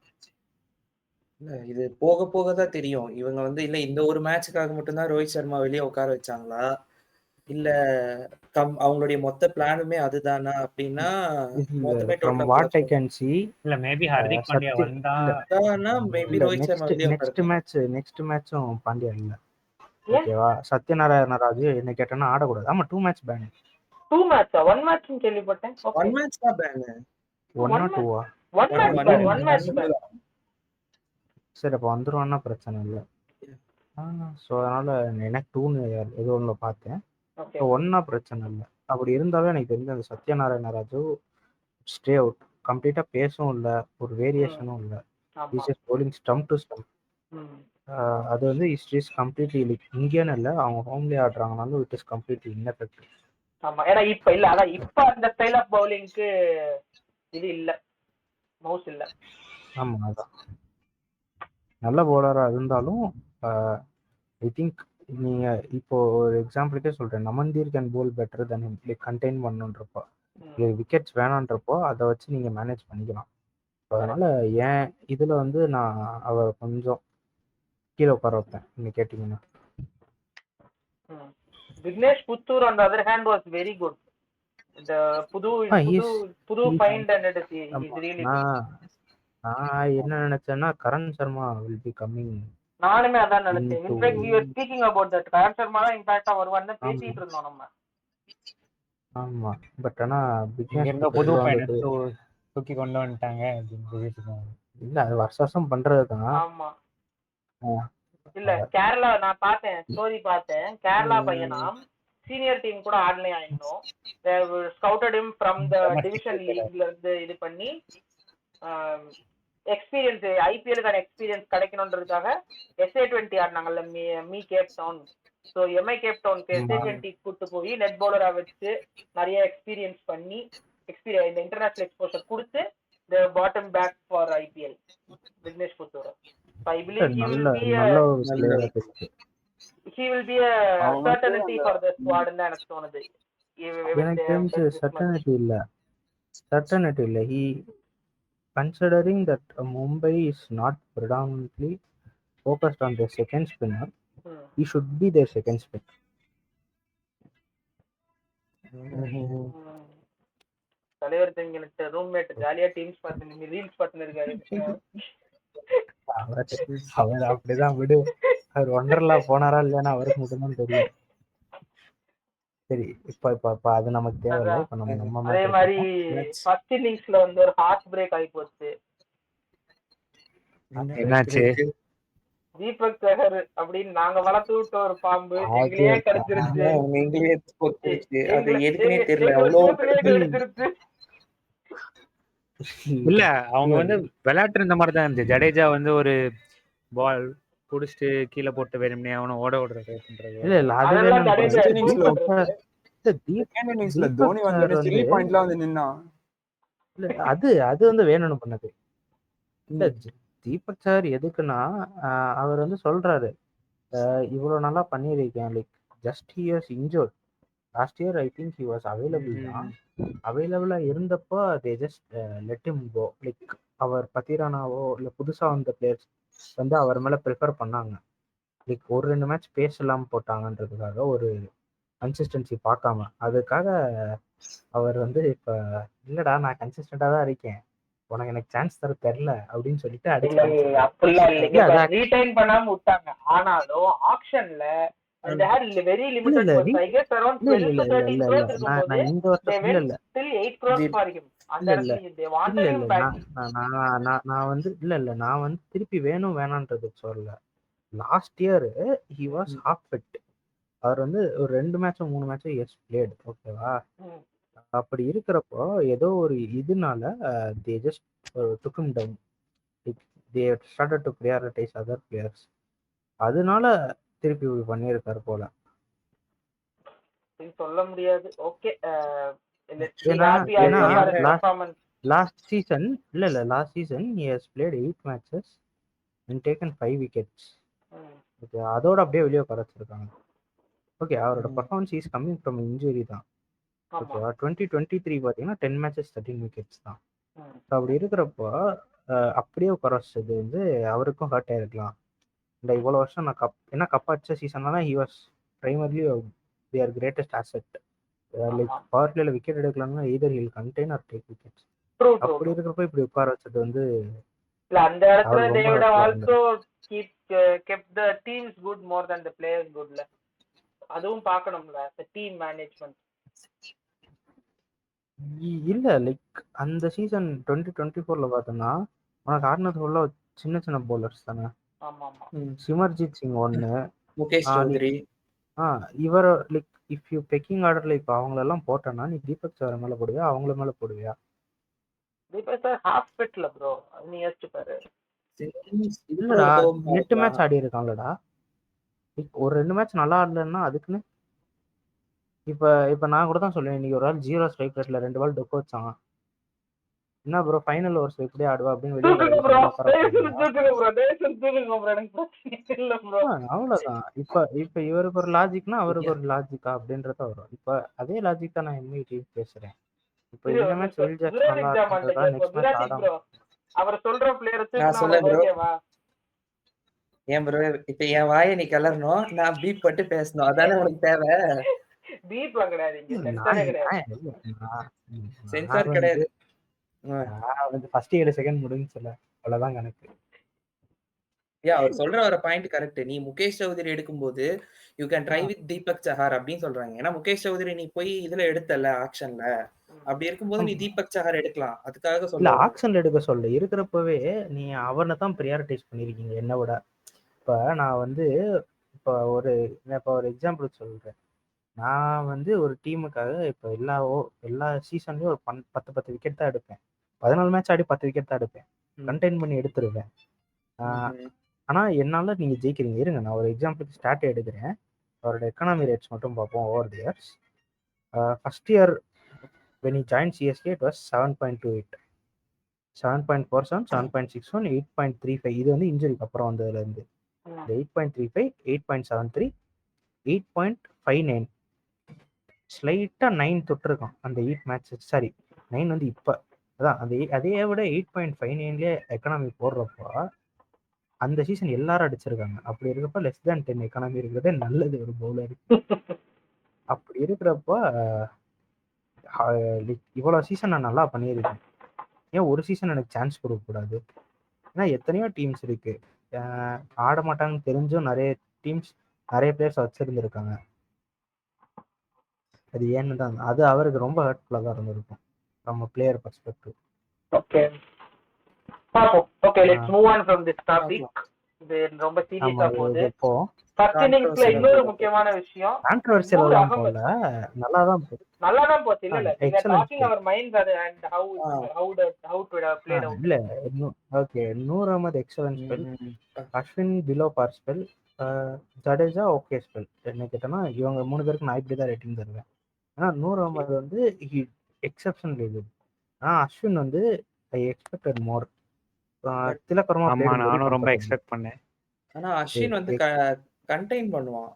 இல்ல இது போக போக தான் தெரியும். இவங்க வந்து இல்ல இந்த ஒரு மேட்சுக்காக மட்டும் தான் ரோஹித் சர்மா வெளியே உட்கார வச்சாங்களா, இல்ல அவங்களுடைய மொத்த பிளானுமே அதுதானா அப்படின்னா மொத்தமே from what I can see இல்ல மேபி ஹர்திக் பாண்டியா வந்தானா மேபி ரோஹித் சர்மா வெளியே நெக்ஸ்ட் மேட்சும் பாண்டியா இல்ல. ஓகேவா? சத்யநாராயண ராஜு என்ன கேட்டேன்னா ஆடக்கூடாது. ஆமா 2 match பேன். 2 match 1 match கேள்விப்பட்டேன். 1 match தான் பேன். 1 or 2 1 match pan. சரி அப்ப வந்துருவான்னா பிரச்சனை இல்ல. ஸோ அதனால எனக்கு 2 ஏதோ ஒன்று பார்த்தேன். 1 பிரச்சனை இல்லை. அப்படி இருந்தாலும் எனக்கு தெரிஞ்ச அந்த சத்யநாராயண ராஜு ஸ்டே அவுட். கம்ப்ளீட்டா பேசவும் இல்லை, ஒரு வேரியேஷனும் இல்லை. ஆமா is just bowling stump to stump. ம். அது வந்து இஸ் கம்ப்ளீட்லி லைக் இங்கேன்னு இல்லை, அவங்க ஹோம்லேயே ஆடுறாங்கனாலும் இட் இஸ் கம்ப்ளீட்லி ineffective. ஆமா ஏன்னா இப்ப இல்ல, அதான் இப்ப அந்த ஸ்டைல் ஆஃப் பவுலிங்க்கு இது இல்ல, மவுஸ் இல்ல. ஆமா, அதான் நல்ல பவுலரா இருந்தாலும் ஐ திங்க் நீங்க இப்போ ஒரு எக்ஸாம்பிளுக்கே சொல்றேன், Naman Dhir can bowl better than like contain பண்ணுன்றப்போ, விக்கெட்ஸ் வேணான்றப்போ அதை வச்சு நீங்க மேனேஜ் பண்ணிக்கலாம். அதனால ஏன் இதுல வந்து நான் அவ கொஞ்சம் கீழே உட்கார வைப்பேன் நீங்க கேட்டீங்கன்னா. Vignesh Puthur on the other hand was very good. இந்த புது find and it is really good. நான் என்ன நினைச்சேன்னா Karan Sharma will be coming. நானுமே அதான் நினைச்சேன். In fact we were speaking about that. Karan Sharma தான் இம்பாக்டா வருவான்னு பேசிட்டு இருந்தோம் நம்ம. ஆமா, பட் ஆனா இங்க புது பையனை தூக்கி கொண்டு வந்துட்டாங்க அப்படின்னு சொல்லிட்டு இல்ல, அது வருஷம் பண்றதுதான். ஆமா இல்ல கேரளா நான் பார்த்தேன், ஸ்டோரி பார்த்தேன். கேரளா பையனா சீனியர் டீம் கூட ஆடலையா இன்னும். Scouted him from the division லீக்ல இருந்து இது பண்ணி எக்ஸ்பீரியன்ஸ் ஐபிஎலுக்கான எக்ஸ்பீரியன்ஸ் கிடைக்கணுன்றதுக்காக SA20 ஆடினாங்கல்ல MI Cape Town. So MI Cape டவுனுக்கு SA20 கூட்டு போய் நெட் பவுலரா வச்சு நிறைய எக்ஸ்பீரியன்ஸ் பண்ணி இந்த இன்டர்நேஷனல் எக்ஸ்போஷர் கொடுத்து the bottom pack for IPL Vignesh Puthur. I believe he will be a certainty for the squad ன்னு எனக்கு தோணுது. எனக்கு தெரிஞ்சு certainty இல்ல. He considering that Mumbai is not predominantly focused on their second spinner, he should be their second spinner. தலைவர் தங்கிட்ட ரூம்மேட் ஜாலியா டீம்ஸ் பார்த்து ரீல்ஸ் பார்த்துன்னு இருக்காரு. அவர் அப்படிதான் விடு. அவர் ஒண்டர்லா போனாரா இல்லைன்னா அவருக்கு மட்டும்தான் தெரியும். சரி, இப்ப அது நமக்கு தேவையில்லை. இப்ப நம்ம அதே மாதிரி ஃபர்ஸ்ட் இன்னிங்ஸ்ல வந்து ஒரு ஹார்ட் பிரேக் ஆகி போச்சு. என்னாச்சு? தீபக் சஹர் அப்படின்னு நாங்க வளர்த்து விட்ட ஒரு பாம்பு எங்களையே கடிச்சிருச்சு. அது எதுக்குமே தெரியல. அவ்வளோ இல்ல அவங்க வந்து விளையாட்டு இருந்த மாதிரி தான் இருந்துச்சு. ஜடேஜா வந்து ஒரு பால் புடிச்சிட்டு கீழே போட்டு வேணும்னே அவனை ஓடுறது. இல்ல அது தோனி வந்து 3 பாயிண்ட்ல வந்து நின்னா. இல்ல அது வந்து வேணும்னு பண்ணது. இல்ல தீபக் சார் எதுக்குன்னா அவர் வந்து சொல்றாரு இவ்வளவு நல்லா பண்ணிருக்கேன், like just he was injured. Last year I think he was available தான். அவைலபிளா இருந்தப்போ they just let him go. Like அவர் பத்திரானாவோ இல்ல புதுசா வந்த பிளேயர்ஸ் வந்து அவர் மேல ப்ரிஃபர் பண்ணாங்க. லைக் ஒரு 2 மேட்ச் பேசலாம் போட்டாங்கன்றதுக்காக, ஒரு கன்சிஸ்டன்சி பார்க்காம. அதுக்காக அவர் வந்து இப்ப இல்லடா நான் கன்சிஸ்டண்டா தான் இருக்கேன், உனக்கு எனக்கு சான்ஸ் தர தெரியல அப்படின்னு சொல்லிட்டு ரீடைன் பண்ணாம விட்டாங்க. ஆனாலும் ஆக்ஷன்ல they had very limited funds. I guess around 12 to 13 crores இருக்கும்போது they went still 8 crores for him. they wanted him back. நான் வந்து நான் வந்து திருப்பி வேணும் வேணான்றது சொல்லல. Last year he was half fit. அவர் வந்து ஒரு 2 மேட்சோ 3 மேட்சோ எஸ் பிளேட், ஓகேவா? அப்படி இருக்கிறப்போ ஏதோ ஒரு இதனால they just took him down. They started to prioritize other players. அதனால திருப்பி பண்ணியிருக்காரு போல. சொல்ல முடியாது. Okay, last season he has played 8 matches and taken 5 wickets. Okay, அதோட அப்படியே வெளியே குறைச்சிருக்காங்க. ஓகே, அவரோட performance is coming from injury தான். ஓகேவா? 2023 பார்த்தீங்கன்னா 10 matches 13 wickets தான். அப்படி இருக்கிறப்போ அப்படியே குறைச்சது வந்து அவருக்கும் ஹர்ட் ஆயிருக்கலாம். இந்த இவ்வளோ வருஷம் நான் கப் அடிச்ச சீசன்லாம் he was primarily their greatest asset. Like power பிளேல விக்கெட் எடுக்கலாம்னா either he'll contain or take wickets. அப்படி இருக்கிறப்ப இப்படி உட்கார வச்சது வந்து அந்த இடத்துல they would have also kept the teams good more than the players good. அதுவும் பார்க்கணும்ல, the team management. இல்ல லைக் அந்த சீசன் 2024ல பார்த்தோம்னா உனக்கு ஆடினது ஃபுல்லா சின்ன சின்ன பவுலர்ஸ் தானே. சிமர்ஜித் சிங் ஒன்னு, முகேஷ் சௌத்ரி, இவர் லைக் இஃப் யூ பெக்கிங் ஆர்டர்ல இப்போ அவங்களெல்லாம் போட்டேன்னா நீ தீபக் சார் மேல போடுவியா அவங்கள மேல போடுவியா? தீபக் சார் ஹாஃப் ஃபிட்ல ப்ரோ, நீ யோசிச்சு பாரு. இல்லடா, 8 மேட்ச் ஆடி இருக்கான்லடா. ஒரு 2 மேட்ச் நல்லா ஆடலன்னா அதுக்குன்னு இப்ப நான் கூட தான் சொல்லுவேன், இன்னைக்கு ஒரு ஆள் 0 ஸ்ட்ரைக் ரேட்ல 2 பால் டொக்க வச்சான். என்ன ப்ரோ ஃபைனல் ஓவர்ஸ் எப்படி ஆடுவா அப்படின்னு வெளியே அவ்வளவுதான். இப்ப இவருக்கு ஒரு லாஜிக்னா அவருக்கு ஒரு லாஜிக்கா அப்படின்றத வரும். இப்ப அதே லாஜிக் தான் நான் எம்ஐடி பேசுறேன். இப்ப இந்த மேட்ச் வெல் ஜாக்ஸ் நல்லா ஆடுறதா நெக்ஸ்ட் மேட்ச் ஆடாம அவர் சொல்ற பிளேயர் நான் சொல்ல ப்ரோ ஏன் ப்ரோ இப்ப என் வாயை நீ கலரணும், நான் பீப் பட்டு பேசணும், அதானே உனக்கு தேவை? பீப்லாம் கிடையாது, இங்க சென்சாரே கிடையாது. சென்சார் கிடையாது. வந்து ஃபர்ஸ்ட் 7 செகண்ட் முடிஞ்சுல, அவ்வளவுதான் கணக்கு. அவர் சொல்ற வர பாயிண்ட் கரெக்ட். நீ முகேஷ் சௌத்ரி எடுக்கும்போது you can try with Deepak Chahar அப்படின்னு சொல்றாங்க. ஏன்னா முகேஷ் சௌத்ரி நீ போய் இதுல எடுத்தல ஆக்ஷன்ல, அப்படி இருக்கும்போது நீ தீபக் சஹார் எடுக்கலாம். அதுக்காக சொல்ல ஆக்ஷன்ல எடுக்க சொல்ல இருக்கிறப்பவே நீ அவனை தான் ப்ரியாரிட்டைஸ் பண்ணிருக்கீங்க என்ன விட. இப்ப நான் வந்து இப்போ ஒரு எக்ஸாம்பிள் சொல்றேன். நான் வந்து ஒரு டீமுக்காக இப்போ எல்லா சீசன்லயும் ஒரு 10 விக்கெட் தான் எடுப்பேன். 14 மேட்ச் ஆடி 10 விக்கெட் தான் எடுப்பேன். கண்டெயின் பண்ணி எடுத்துருவேன். ஆனா என்னால நீங்க ஜெயிக்கிறீங்க. இருங்க நான் ஒரு எக்ஸாம்பிளுக்கு ஸ்டார்ட் எடுக்கிறேன். அவரோட எக்கனாமி ரேட்ஸ் மட்டும் பார்ப்போம் over the years. First year when he joined CSK it was 7.28, 7.47, 7.61, 8.35. இது வந்து இன்ஜுரிக்கு அப்புறம் வந்ததுல இருந்து 8.35, 8.73, 8.59, ஸ்லைட்டா 9 தொட்டிருக்கான் அந்த 8 மேட்சஸ். சாரி 9 வந்து இப்ப அதான் அந்த அதே விட 8.59ல எக்கனாமி போடுறப்போ அந்த சீசன் எல்லாரும் அடிச்சிருக்காங்க. அப்படி இருக்கப்ப லெஸ் தேன் 10 எக்கனாமி இருக்கிறதே நல்லது ஒரு பவுலர். அப்படி இருக்கிறப்ப இவ்வளவு சீசன் நான் நல்லா பண்ணியிருக்கேன். ஏன் ஒரு சீசன் எனக்கு சான்ஸ் கொடுக்க கூடாது? ஏன்னா எத்தனையோ டீம்ஸ் இருக்கு, ஆட மாட்டாங்கன்னு தெரிஞ்சும் நிறைய டீம்ஸ் நிறைய பிளேயர்ஸ் வச்சிருந்துருக்காங்க. அது ஏன்னு தான் அது அவருக்கு ரொம்ப ஹர்ட்ஃபுல்லா தான் இருந்திருக்கும் நம்ம player perspective. Okay okay let's move on from this topic. இது ரொம்ப சீரியஸா போகுது. இப்போ ஃபர்ஸ்ட் இன்னிங்ஸ்ல இன்னொரு முக்கியமான விஷயம், கான்ட்ரோவர்சியல் எல்லாம் போல நல்லா தான் போச்சு. இல்ல we are talking our minds and how to play out. இல்ல okay, Noor Ahmad excellent spell, Ashwin below par spell, Jadeja okay spell. என்ன கேட்டனா இவங்க 3 பேருக்கு நான் இப்படி தான் ரேட்டிங் தருவேன். ஆனா நூர் அகமது வந்து எக்ஸெப்ஷனல் இது. ஆனா அஸ்வின் வந்து ஐ எக்ஸ்பெக்டட் மோர். திலகர்மா நானும் ரொம்ப எக்ஸ்பெக்ட் பண்ணேன். ஆனா அஸ்வின் வந்து கண்டெயின் பண்ணுவான்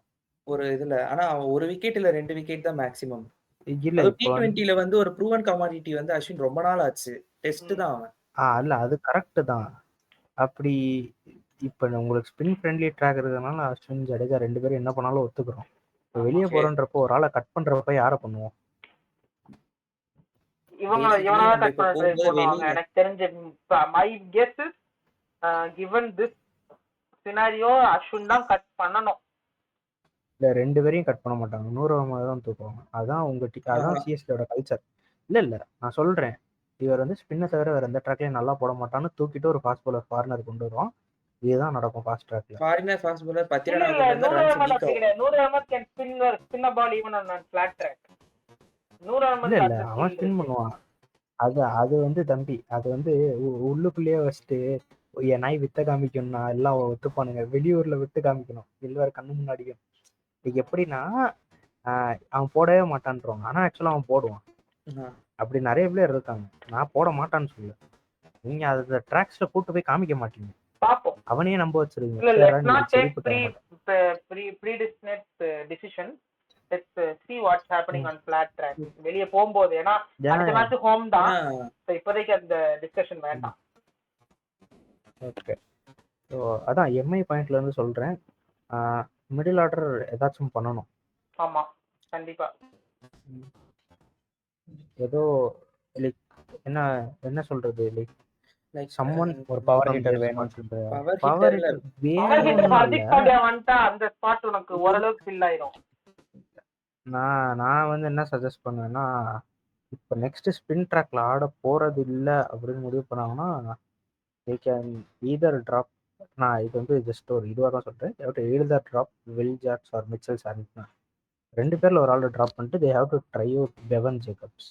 ஒரு இதுல. ஆனா அவன் ஒரு விக்கெட் இல்ல 2 விக்கெட் தான் மேக்ஸிமம். இல்ல T20ல வந்து ஒரு ப்ரூவன் கமாடிட்டி வந்து அஸ்வின் ரொம்ப நாள் ஆச்சு. டெஸ்ட் தான் அவன். இல்ல அது கரெக்ட் தான். அப்படி இப்ப உங்களுக்கு ஸ்பின் ஃப்ரெண்ட்லி ட்ராக் இருக்கிறதுனால அஸ்வின் ஜடேஜா 2 பேரும் என்ன பண்ணாலும் ஒத்துக்கிறோம். வெளியே போறன்றப்போ ஒரு ஆளை கட் பண்றப்ப யாரை பண்ணுவோம்? இவனால கட் பண்ண ட்ரை பண்ணுவாங்க எனக்கு தெரிஞ்சு. My guess is given this scenario Ashwin தான் கட் பண்ணனும். இல்ல 2 பேரையும் கட் பண்ண மாட்டாங்க, 100 அகமது தான் தூக்குவாங்க. அதான் அதான் சிஎஸ்கேயோட கல்ச்சர். இல்ல நான் சொல்றேன், இவர் வந்து ஸ்பின்னை தவிர வேற எந்த ட்ராக்லயும் நல்லா போட மாட்டான்னு தூக்கிட்டு ஒரு ஃபாஸ்ட் பவுலர் ஃபாரினர் கொண்டு வருவான். இதுதான் நடக்கும் ஃபாஸ்ட் ட்ராக்ல. ஃபாரினர் ஃபாஸ்ட் பவுலர் 10 ரன் இல்ல 100 Ahmed can spin a ball even on flat track. 100 Ahmed இல்ல அவன் ஸ்பின் பண்ணுவான். அது வந்து தம்பி, அது வந்து உள்ளுக்குள்ளேயே வச்சுட்டு என் நாய் வித்த காமிக்கணும்னா எல்லாம் ஒத்துப்பானுங்க. வெளியூர்ல விட்டு காமிக்கணும் எல்லாரும் கண்ணு முன்னாடியும். எப்படின்னா அவன் போடவே மாட்டான்றான், ஆனா ஆக்சுவலா அவன் போடுவான். அப்படி நிறைய பிளேயர் இருக்காங்க. நான் போட மாட்டான்னு சொல்ல, நீங்க அந்த ட்ராக்ஸ்ல கூட்டு போய் காமிக்க மாட்டீங்க, அவனையே நம்ப வச்சிருக்கீங்க. Let's see what's happening on flat track. வெளிய போகும்போது ஏனா அடுத்த மேட்ச் ஹோம் தான், இப்போதைக்கு அந்த டிஸ்கஷன் வேண்டாம். ஓகே, ஸோ அதான் எம்ஐ பாயிண்ட்ல இருந்து சொல்றேன், மிடில் ஆர்டர் ஏதாச்சும் பண்ணணும். ஆமா கண்டிப்பா. ஏதோ லைக் என்ன சொல்றது, லைக் சம்மன் ஒரு பவர் ஹிட்டர் வேணும்னு சொல்றேன். பவர் ஹிட்டர் வேணும், அந்த ஸ்பாட் உனக்கு ஓரளவுக்கு ஃபில் ஆயிடும். நான் வந்து என்ன சஜஸ்ட் பண்ணுவேன்னா, இப்போ நெக்ஸ்ட் ஸ்பின் ட்ராக்ல ஆட போறது இல்லை அப்படின்னு முடிவு பண்ணாங்கன்னா they can either drop, நான் இது வந்து ஜஸ்ட் ஒரு இதுவாக தான் சொல்றேன், either drop Will Jacks or Mitchell Santner. 2 பேர்ல ஒரு ஆளை ட்ராப் பண்ணிட்டு they have to try out Bevon Jacobs.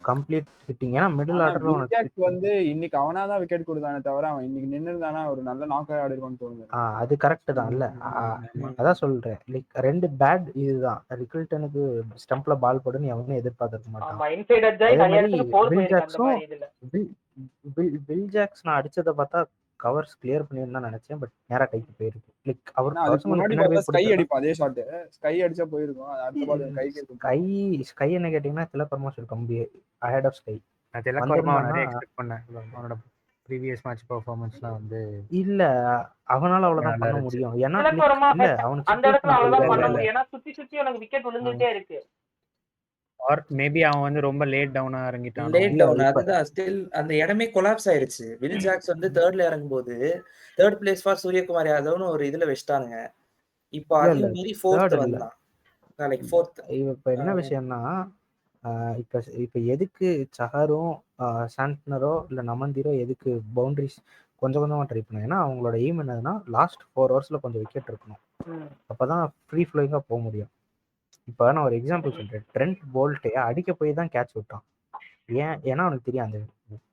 Complete hitting. ஏன்னா மிடில் ஆனா ஆர்டர்ல வில்ஜாக்ஸ் வந்து இன்னைக்கு அவனாதான் விக்கெட் கொடுத்தானே தவிர அவன் இன்னைக்கு நின்று இருந்தானா ஒரு நல்ல நாக் ஆடி இருக்கும்னு தோணுது. அது கரெக்ட் தான். இல்ல அதான் சொல்றேன், லைக் 2 பேட் இதுதான். ரிக்கில்டனுக்கு ஸ்டம்ப்ல பால் போடுன்னு எவனும் எதிர்பார்த்திருக்க மாட்டான். ஆமா இன்சைட் அட்ஜாய் அதே நிறைய மாதிரி இடத்துக்கு போர் வில் போயிருக்கு அந்த ஜாக்ஸும் மாதிரி இதுல. வில் ஜாக்ஸ் நான் அடிச்சதை பார்த்தா கவர்ஸ் கிளியர் பண்ணிருந்தா நினைச்சேன். பட் நேரா கைக்கு போயிருக்கு. லைக் அவர் ஆனா அதுக்கு முன்னாடி பார்த்தா ஸ்கை அடிப்பான் அதே ஷாட். ஸ்கை அடிச்சா போயிருக்கும். அது அடுத்த பால் கைக்கு இருக்கும். ஸ்கை என்ன கேட்டீங்கன்னா Tilak should come ahead of Sky. நான் திலக் வர்மாவை நிறைய எக்ஸ்பெக்ட் பண்ணேன். அவனோட ப்ரீவியஸ் மேட்ச் பெர்ஃபார்மன்ஸ்லாம் வந்து இல்ல அவனால அவ்வளவுதான் பண்ண முடியும். ஏன்னா திலக் வர்மா இல்ல அந்த இடத்துல அவ்வளவுதான் பண்ண அவனுக்கு முடியும். ஏன்னா சுத்தி சுத்தி உனக்கு விக்கெட் விழுந்துட்டே இருக்கு. ஆர் மேபி அவன் வந்து ரொம்ப லேட் டவுனா இறங்கிட்டான். லேட் டவுன் அதுதான் ஸ்டில் அந்த இடமே கொலாப்ஸ் ஆயிருச்சு. வில் ஜாக்ஸ் வந்து 3rd இறங்கும்போது 3rd பிளேஸ் ஃபார் சூரியகுமார் யாதவ்னு ஒரு இதுல வெச்சிட்டானுங்க. இப்போ அதையும் மீறி 4th வந்தான். Like 4th. இப்ப என்ன விஷயம்னா இப்ப எதுக்கு சஹரும் சாண்ட்னரோ இல்ல நமந்தீரோ எதுக்கு பவுண்டரிஸ் கொஞ்சம் கொஞ்சமா ட்ரை பண்ணாங்க. ஏன்னா அவங்களோட எய்ம் என்னதுன்னா லாஸ்ட் 4 ஓவர்ஸ்ல கொஞ்சம் விக்கெட் இருக்கணும். அப்பதான் ஃப்ரீ ஃப்ளோயிங்கா போக முடியும். இப்போ நான் ஒரு எக்ஸாம்பிள் சொல்றேன். ட்ரெண்ட் போல்ட்டே அடிக்க போய் தான் கேட்ச் விட்டான். ஏன்னா அவனுக்கு தெரியும் அந்த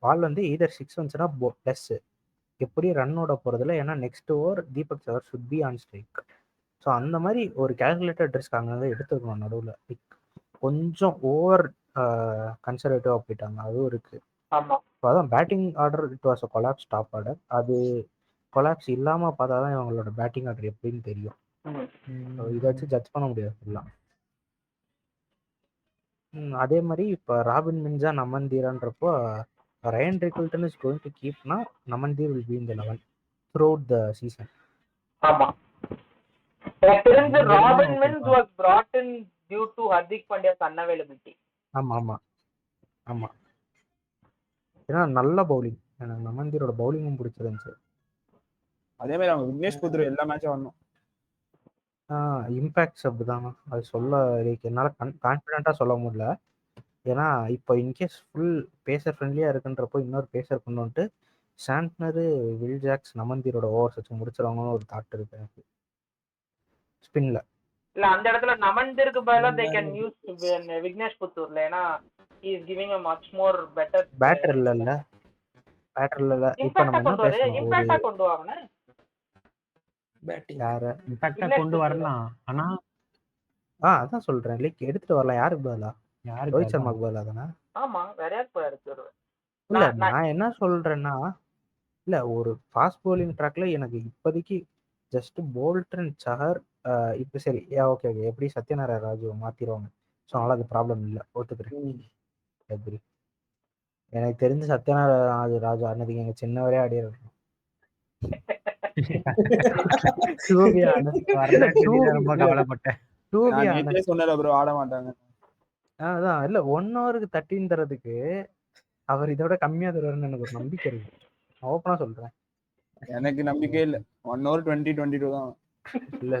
பால் வந்து either 6 வந்துச்சுன்னா ப்ளஸ் எப்படி ரன்னோட போறதுல. ஏன்னா next over Deepak Sahar should be on strike. So அந்த மாதிரி ஒரு கேல்குலேட்டட் ரிஸ்க் அங்கே எடுத்துக்கணும். நடுவில் கொஞ்சம் ஓவர் கன்சர்வேட்டிவா போயிட்டாங்க. அதுவும் இருக்கு. இப்போ அதான் batting order it was a collapse top order. அது கொலாப்ஸ் இல்லாம பார்த்தாதான் இவங்களோட பேட்டிங் ஆர்டர் எப்படின்னு தெரியும். இதை வச்சு ஜட்ஜ் பண்ண முடியாது எல்லாம். அதே மாதிரி இப்போ ராபின் மின்ஜா நமந்தீரன்றப்போ Ryan Rickelton is going to கீப்னா Naman Dhir will be in the 11 throughout the season. ஆமா எனக்கு தெரிஞ்சு Robin Minz was brought in due to Hardik Pandya's unavailability. ஆமா ஆமா ஆமா ஏன்னா நல்ல பவுலிங். எனக்கு நமந்தீரோட பவுலிங்கும் பிடிச்சிருந்துச்சு. அதே மாதிரி அவங்க விக்னேஷ் புத்தூர் எல்லா மேட்சும் வரணும். இம்பேக்ட்ஸ் அப்படிதான். அது சொல்ல என்னால் கான்ஃபிடென்ட்டாக சொல்ல முடியல. ஏன்னா இப்போ இன்கேஸ் ஃபுல் பேசர் ஃப்ரெண்ட்லியாக இருக்குன்றப்போ இன்னொரு பேசர் கொண்டு வந்துட்டு சாண்ட்னர் வில் ஜாக்ஸ் நமந்தீரோட ஓவர்ஸ் வச்சு முடிச்சிருவாங்கன்னு ஒரு தாட் இருக்கு எனக்கு ஸ்பின்ல. இல்ல அந்த இடத்துல நமந்தீருக்கு பதிலா they can use விக்னேஷ் புத்தூர்ல. ஏன்னா he is giving a much more better batter இல்ல இப்போ நம்ம என்ன பேசணும் இம்பாக்ட்டா கொண்டு வாங்கனே பேட்டிங் யார இம்பாக்டா கொண்டு வரலாம். ஆனா அதான் சொல்றேன், லைக் எடுத்துட்டு வரலாம். யாருக்கு பதிலா? ரோஹித் சர்மாக்கு பதிலா தானே? ஆமா வேற யாருக்கு பதிலா எடுத்துருவேன். இல்ல நான் என்ன சொல்றேன்னா, இல்ல ஒரு ஃபாஸ்ட் bowling ட்ராக்ல எனக்கு இப்போதைக்கு ஜஸ்ட் போல்டன் சஹர் இப்போ சரி ஓகே எப்படி சத்யநாராயண ராஜு மாத்திடுவாங்க. ஸோ அதனால அது ப்ராப்ளம் இல்லை, ஒத்துக்கிறேன். எப்ரி எனக்கு தெரிஞ்சு சத்யநாராயண ராஜு அன்னைக்கு எங்க சின்னவரே ஆடிடுறோம். ரொம்ப கவலைப்பட்டேன். சொன்னாரு ப்ரோ ஆட மாட்டாங்க. அதான் இல்ல 1 ஹவருக்கு 13 தரதுக்கு அவர் இதோட கம்மியா தருவாருன்னு எனக்கு ஒரு நம்பிக்கை இருக்கு. ஓப்பனா சொல்றேன், எனக்கு நம்பிக்கை இல்ல. 1 hour 20-22 தான். இல்ல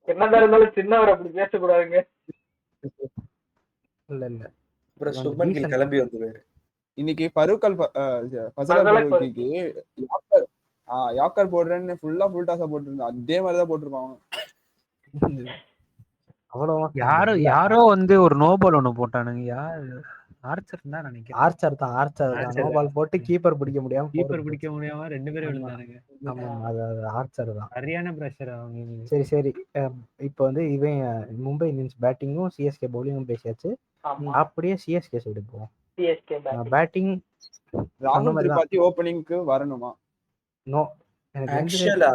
என்னதான் இருந்தாலும் சின்னவர் அப்படி பேசக்கூடாதுங்க. இல்ல அப்புறம் சுப்மன் கில் கிளம்பி வந்துருவாரு. இன்னைக்கு ஃபரூக் யாக்கர் போடுறேன்னு ஃபுல் டாஸா போட்டுருந்தா அதே மாதிரிதான் போட்டிருப்பாங்க. யாரோ வந்து ஒரு நோபால் ஒண்ணு போட்டானுங்க. யாரு? ஆர்ச்சர் தான் நினைக்கிறேன். ஆர்ச்சர் தான் நோ பால் போட்டு கீப்பர் பிடிக்க முடியாம 2 பேரும் விழுந்தானுங்க. ஆமா அது ஆர்ச்சர் தான். சரியான பிரஷர் அவங்க. சரி இப்போ வந்து இவன் மும்பை இந்தியன்ஸ் பேட்டிங்கும் சிஎஸ்கே பவுலிங்கும் பேசியாச்சு. அப்படியே சிஎஸ்கே சைடு போவோம். பேட்டிங் ராகுல் திரிபாதி ஓபனிங்க்கு வரணுமா? நோ. ஆக்சுவலா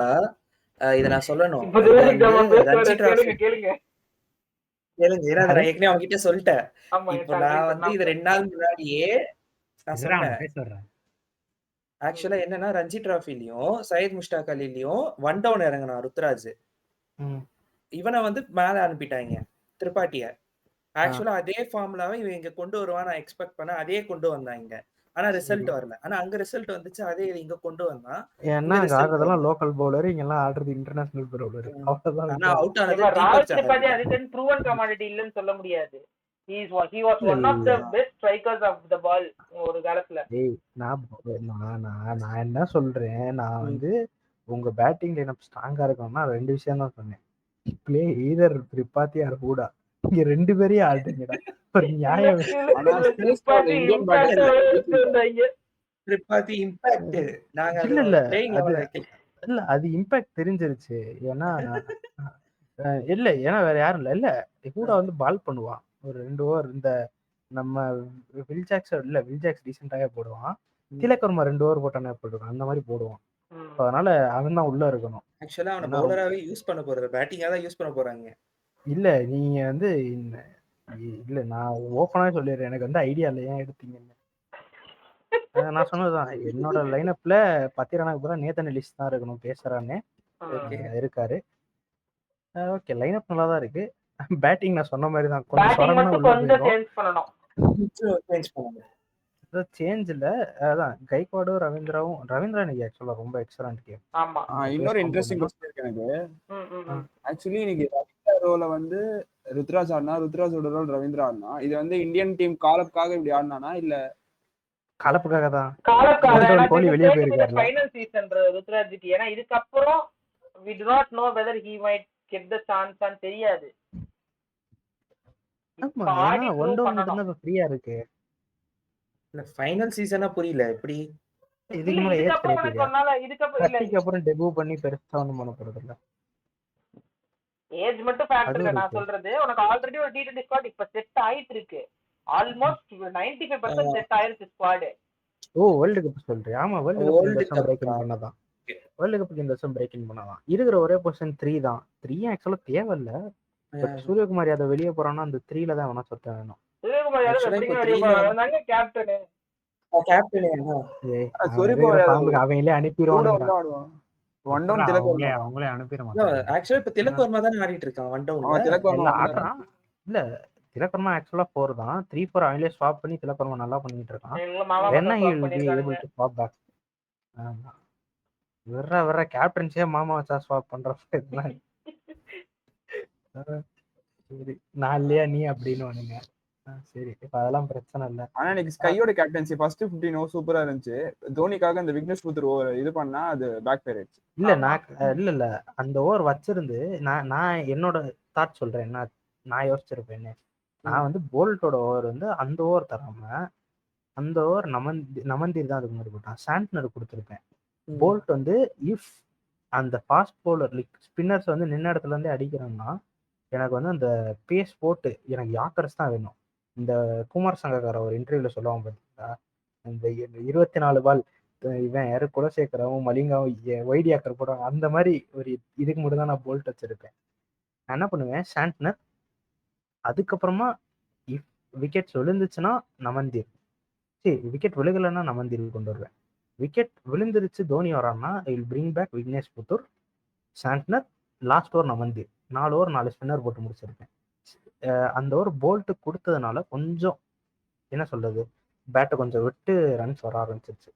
இத நான் சொல்லணும். கேளுங்க நான் ஏற்கனவே அவங்க கிட்ட சொல்லிட்டேன். இப்போ நான் வந்து இது 2 நாள் முன்னாடியே நான் சொன்னேன். ஆக்சுவலா என்னன்னா ரஞ்சி டிராஃபிலையும் சையத் முஷ்டாக் அலிலையும் 1 டவுன் இறங்கினா ருத்ராஜ். இவனை வந்து மேல அனுப்பிட்டாங்க திரிபாட்டிய. ஆக்சுவலா அதே ஃபார்முலாவை இவன் இங்க கொண்டு வருவான் நான் எக்ஸ்பெக்ட் பண்ண. அதே கொண்டு வந்தாங்க. ஆனா ரிசல்ட் வரல. ஆனா அங்க ரிசல்ட் வந்துச்சு. அதே இங்க கொண்டு வந்தான். ஏன்னா அங்க ஆடுறதெல்லாம் லோக்கல் பவுலர், இங்க எல்லாம் ஆடுறது இன்டர்நேஷனல் பவுலர். அவ்வளவுதான். ஆனா அவுட் ஆனது ராகுல் திரிபாதி அதுக்கு ப்ரூவன் கமாடிட்டி இல்லன்னு சொல்ல முடியாது. he was one of the best strikers of the ball ஒரு காலத்துல. நான் என்ன சொல்றேன், நான் வந்து உங்க பேட்டிங் லைனப் ஸ்ட்ராங்கா இருக்கணும்னா 2 விஷயம் தான் சொன்னேன். Play either Tripathi or Hooda. இங்க 2 பேரையும் ஆடுறீங்கடா. ஒரு நியாயம். ஆனா இந்தியன் பேட்டர் திரிபாதி இம்பாக்ட் நாங்க இல்ல இல்ல பிளேயிங் அது லெவல்ல வைக்கல. இல்ல அது இம்பாக்ட் தெரிஞ்சிருச்சு. ஏன்னா இல்ல ஏன்னா வேற யாரும் இல்ல. இல்ல ஹூடா வந்து பால் பண்ணுவான். ஒரு 2 ஓவர் இந்த நம்ம வில்ஜாக்ஸ் டீசெண்டாவே போடுவான். திலக் வர்மா 2 ஓவர் போட்டானே போட்டுருவான். அந்த மாதிரி போடுவான். அதனால அவன் தான் உள்ள இருக்கணும். ஆக்சுவலா அவன பவுலராவே யூஸ் பண்ண போறது, பேட்டிங்கா தான் யூஸ் பண்ண போறாங்க. இல்ல நீங்க வந்து இல்ல நான் ஓப்பனாவே சொல்லிடுறேன். எனக்கு வந்து ஐடியா இல்லை ஏன் எடுத்தீங்கன்னு. நான் சொன்னதுதான் என்னோட லைனப்ல பத்திரானாக்கு பதிலா நேத்தன் எலிஸ் தான் இருக்கணும் பேசுறான்னு இருக்காரு. ஓகே லைனப் நல்லா தான் இருக்கு. பேட்டிங் நான் சொன்ன மாதிரி தான் கொஞ்சம் சேஞ்ச் இல்ல. அதான் கைக்வாடும் ரவீந்திரா இன்னைக்கு ஆக்சுவலா ரொம்ப எக்ஸலன்ட் கேம். இன்னொரு இன்ட்ரெஸ்டிங் क्वेश्चन இருக்கு எனக்கு. ஆக்சுவலி இன்னைக்கு ரவீந்திரா ரோல வந்து ருத்ராஜ் ஆடினா, ருத்ராஜோட ரோல் ரவீந்திரா ஆடினா. இது வந்து இந்தியன் டீம் காலப்புக்காக இப்படி ஆடினானா இல்ல காலப்புக்காக தான்? கோலி வெளியே போயிருக்காரு ஃபைனல் சீசன் ருத்ராஜுக்கு. ஏன்னா இதுக்கப்புறம் we do not know whether he might get the chance ன்னு தெரியாது. ஆமா ஏன்னா ஒன் டவுன் மட்டும் தான் ஃப்ரீயா இருக்கு. இல்ல ஃபைனல் சீசனா புரியல எப்படி இதுக்கு மேல ஏஜ் கிடைக்கல. இதுக்கு அப்புறம் டெபியூ பண்ணி பெருசா ஒண்ணும் பண்ண போறது இல்ல. ஏஜ் மட்டும் ஃபேக்டர் இல்ல. நான் சொல்றது உனக்கு ஆல்ரெடி ஒரு T20 ஸ்குவாட் இப்ப செட் ஆயிட்டு இருக்கு. ஆல்மோஸ்ட் 95% செட் ஆயிருச்சு ஸ்குவாட். வேர்ல்ட் கப் சொல்றியா? ஆமா வேர்ல்ட் கப் இந்த வருஷம் பிரேக் இன் பண்ணாதான். வேர்ல்ட் கப்புக்கு இந்த வருஷம் பிரேக் இன் பண்ணாதான். இருக்கிற ஒரே பொசிஷன் 3 தான். 3 ஆக்சுவலா தேவையில்ல. பட் சூரியகுமார் யாதவ் வெளியே போறான்னா அந்த 3ல தான் வேணா சொத்த வேணும். சூரியகுமார் யாதவ் வெளியே போறாங்க கேப்டன். அவங்களே அனுப்பிடுவாங்க. ஒன் டவுன் திலக் வர்மா அவங்களே அனுப்பிடுவாங்க. ஆக்சுவலா இப்ப திலக் வர்மா தான் ஆடிட்டு இருக்கான் ஒன் டவுன். திலக் வர்மா ஆடுறான். இல்ல திலக் வர்மா ஆக்சுவலா 4 தான். 3-4 அவங்களே ஸ்வாப் பண்ணி திலக் வர்மா நல்லா பண்ணிட்டு இருக்கான். என்ன he will be able to swap back. ஆமா வர கேப்டன்ஸே மாமா வச்சா ஸ்வாப் பண்றப்ப இதெல்லாம் சரி நான் இல்லையா நீ அப்படின்னு ஒண்ணுங்க. சரி இப்ப அதெல்லாம் பிரச்சனை இல்ல. ஆனா இன்னைக்கு ஸ்கையோட கேப்டன்சி ஃபர்ஸ்ட் 15 ஓவர் சூப்பரா இருந்துச்சு. தோனிக்காக அந்த விக்னேஷ் புத்தர் ஓவர் இது பண்ணா அது பேக் ஃபயர் ஆயிடுச்சு. இல்ல அந்த ஓவர் வச்சிருந்து நான் என்னோட தாட் சொல்றேன். நான் யோசிச்சிருப்பேன். நான் வந்து போல்ட்டோட ஓவர் வந்து அந்த ஓவர் தராம அந்த ஓவர் நமந்தீர் தான் அதுக்கு முன்னாடி போட்டான். சாண்ட்னர் கொடுத்துருப்பேன். போல்ட் வந்து இஃப் அந்த ஃபாஸ்ட் பவுலர் ஸ்பின்னர்ஸ் வந்து நின்ன இடத்துல இருந்தே அடிக்கிறாங்கன்னா எனக்கு வந்து அந்த பேஸ் போட்டு எனக்கு யாக்கர்ஸ் தான் வேணும். இந்த குமார் சங்கக்கார ஒரு இன்டர்வியூல சொல்லுவாங்க பார்த்தீங்களா, இந்த 24 பால் இவன் யாரு குலசேகரவும் மலிங்காவும் ஒய்டி ஆக்கர் போடுவாங்க. அந்த மாதிரி ஒரு இதுக்கு மட்டும் தான் நான் போல்ட் வச்சிருப்பேன். நான் என்ன பண்ணுவேன் சாண்ட்னர், அதுக்கப்புறமா இஃப் விக்கெட்ஸ் விழுந்துச்சுன்னா நமந்தீர், சரி விக்கெட் விழுகலைன்னா நமந்தீர் கொண்டு வருவேன். விக்கெட் விழுந்துருச்சு தோனி வரான்னா I will bring back Vignesh Puthur, Santner, last over நமந்தீர். 4 ஓவர் 4 ஸ்பின்னர் போட்டு முடிச்சிருப்பேன். அந்த ஓவர் போல்ட்டு கொடுத்ததுனால கொஞ்சம் என்ன சொல்றது பேட்டை கொஞ்சம் விட்டு ரன்ஸ் வர ஆரம்பிச்சிருச்சு.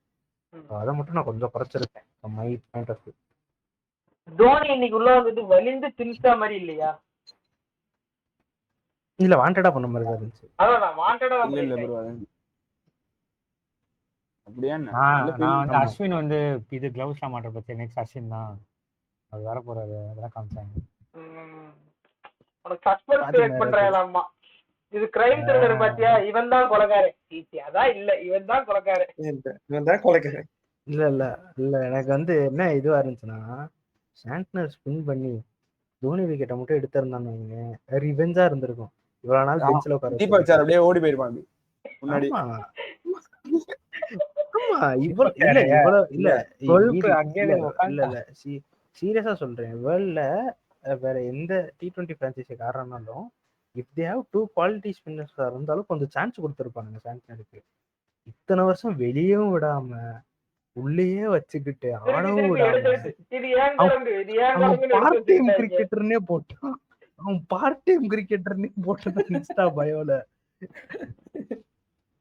அதை மட்டும் நான் கொஞ்சம் குறைச்சிருக்கேன். My point of view. Dhoni இன்னைக்கு உள்ள வந்து வலிந்து திணிச்ச மாதிரி இல்லையா? இல்ல வாண்டடா பண்ண மாதிரி தான் இருந்துச்சு. அதான் வாண்டடா இல்ல ப்ரோ அப்படியே நான் அஸ்வின் வந்து இது கிளவுஸ்லாம் மாட்ட பத்தி நெக்ஸ்ட் அஸ்வின் தான் அது வர போறாரு. அதெல்லாம் காமிச்சாங்க. உனக்கு சஸ்பென்ஸ் கிரியேட் பண்றாங்களாமா. இது கிரைம் த்ரில்லர் பாத்தியா? இவன் தான் கொலைகாரன். அதான் இல்ல இவன் தான் கொலைகாரன். இல்ல எனக்கு வந்து என்ன இதுவா இருந்துச்சுன்னா சாண்ட்னர் ஸ்பின் பண்ணி தோனி விக்கெட்டை மட்டும் எடுத்திருந்தாங்க ரிவெஞ்சா இருந்திருக்கும். இவ்வளவு நாள் பெஞ்சில உட்கார தீபக் சார் அப்படியே ஓடி போயிருப்பாங்க முன்னாடி. சீரியஸா சொல்றேன். வேர்ல்ட்ல வேற எந்த T20 பிரான்சைஸி காரணம்னாலும் if they have 2 quality spinners இருந்தாலும் கொஞ்சம் சான்ஸ் கொடுத்துருப்பாங்க சாண்ட்னருக்கு. இத்தனை வருஷம் வெளியவும் விடாம உள்ளேயே வச்சுக்கிட்டு ஆடவும் விடாம பார்ட் டைம் கிரிக்கெட்டர்னே போட்டான். அவன் பார்ட் டைம் கிரிக்கெட்டர்னே போட்டான் இன்ஸ்டா பயோல.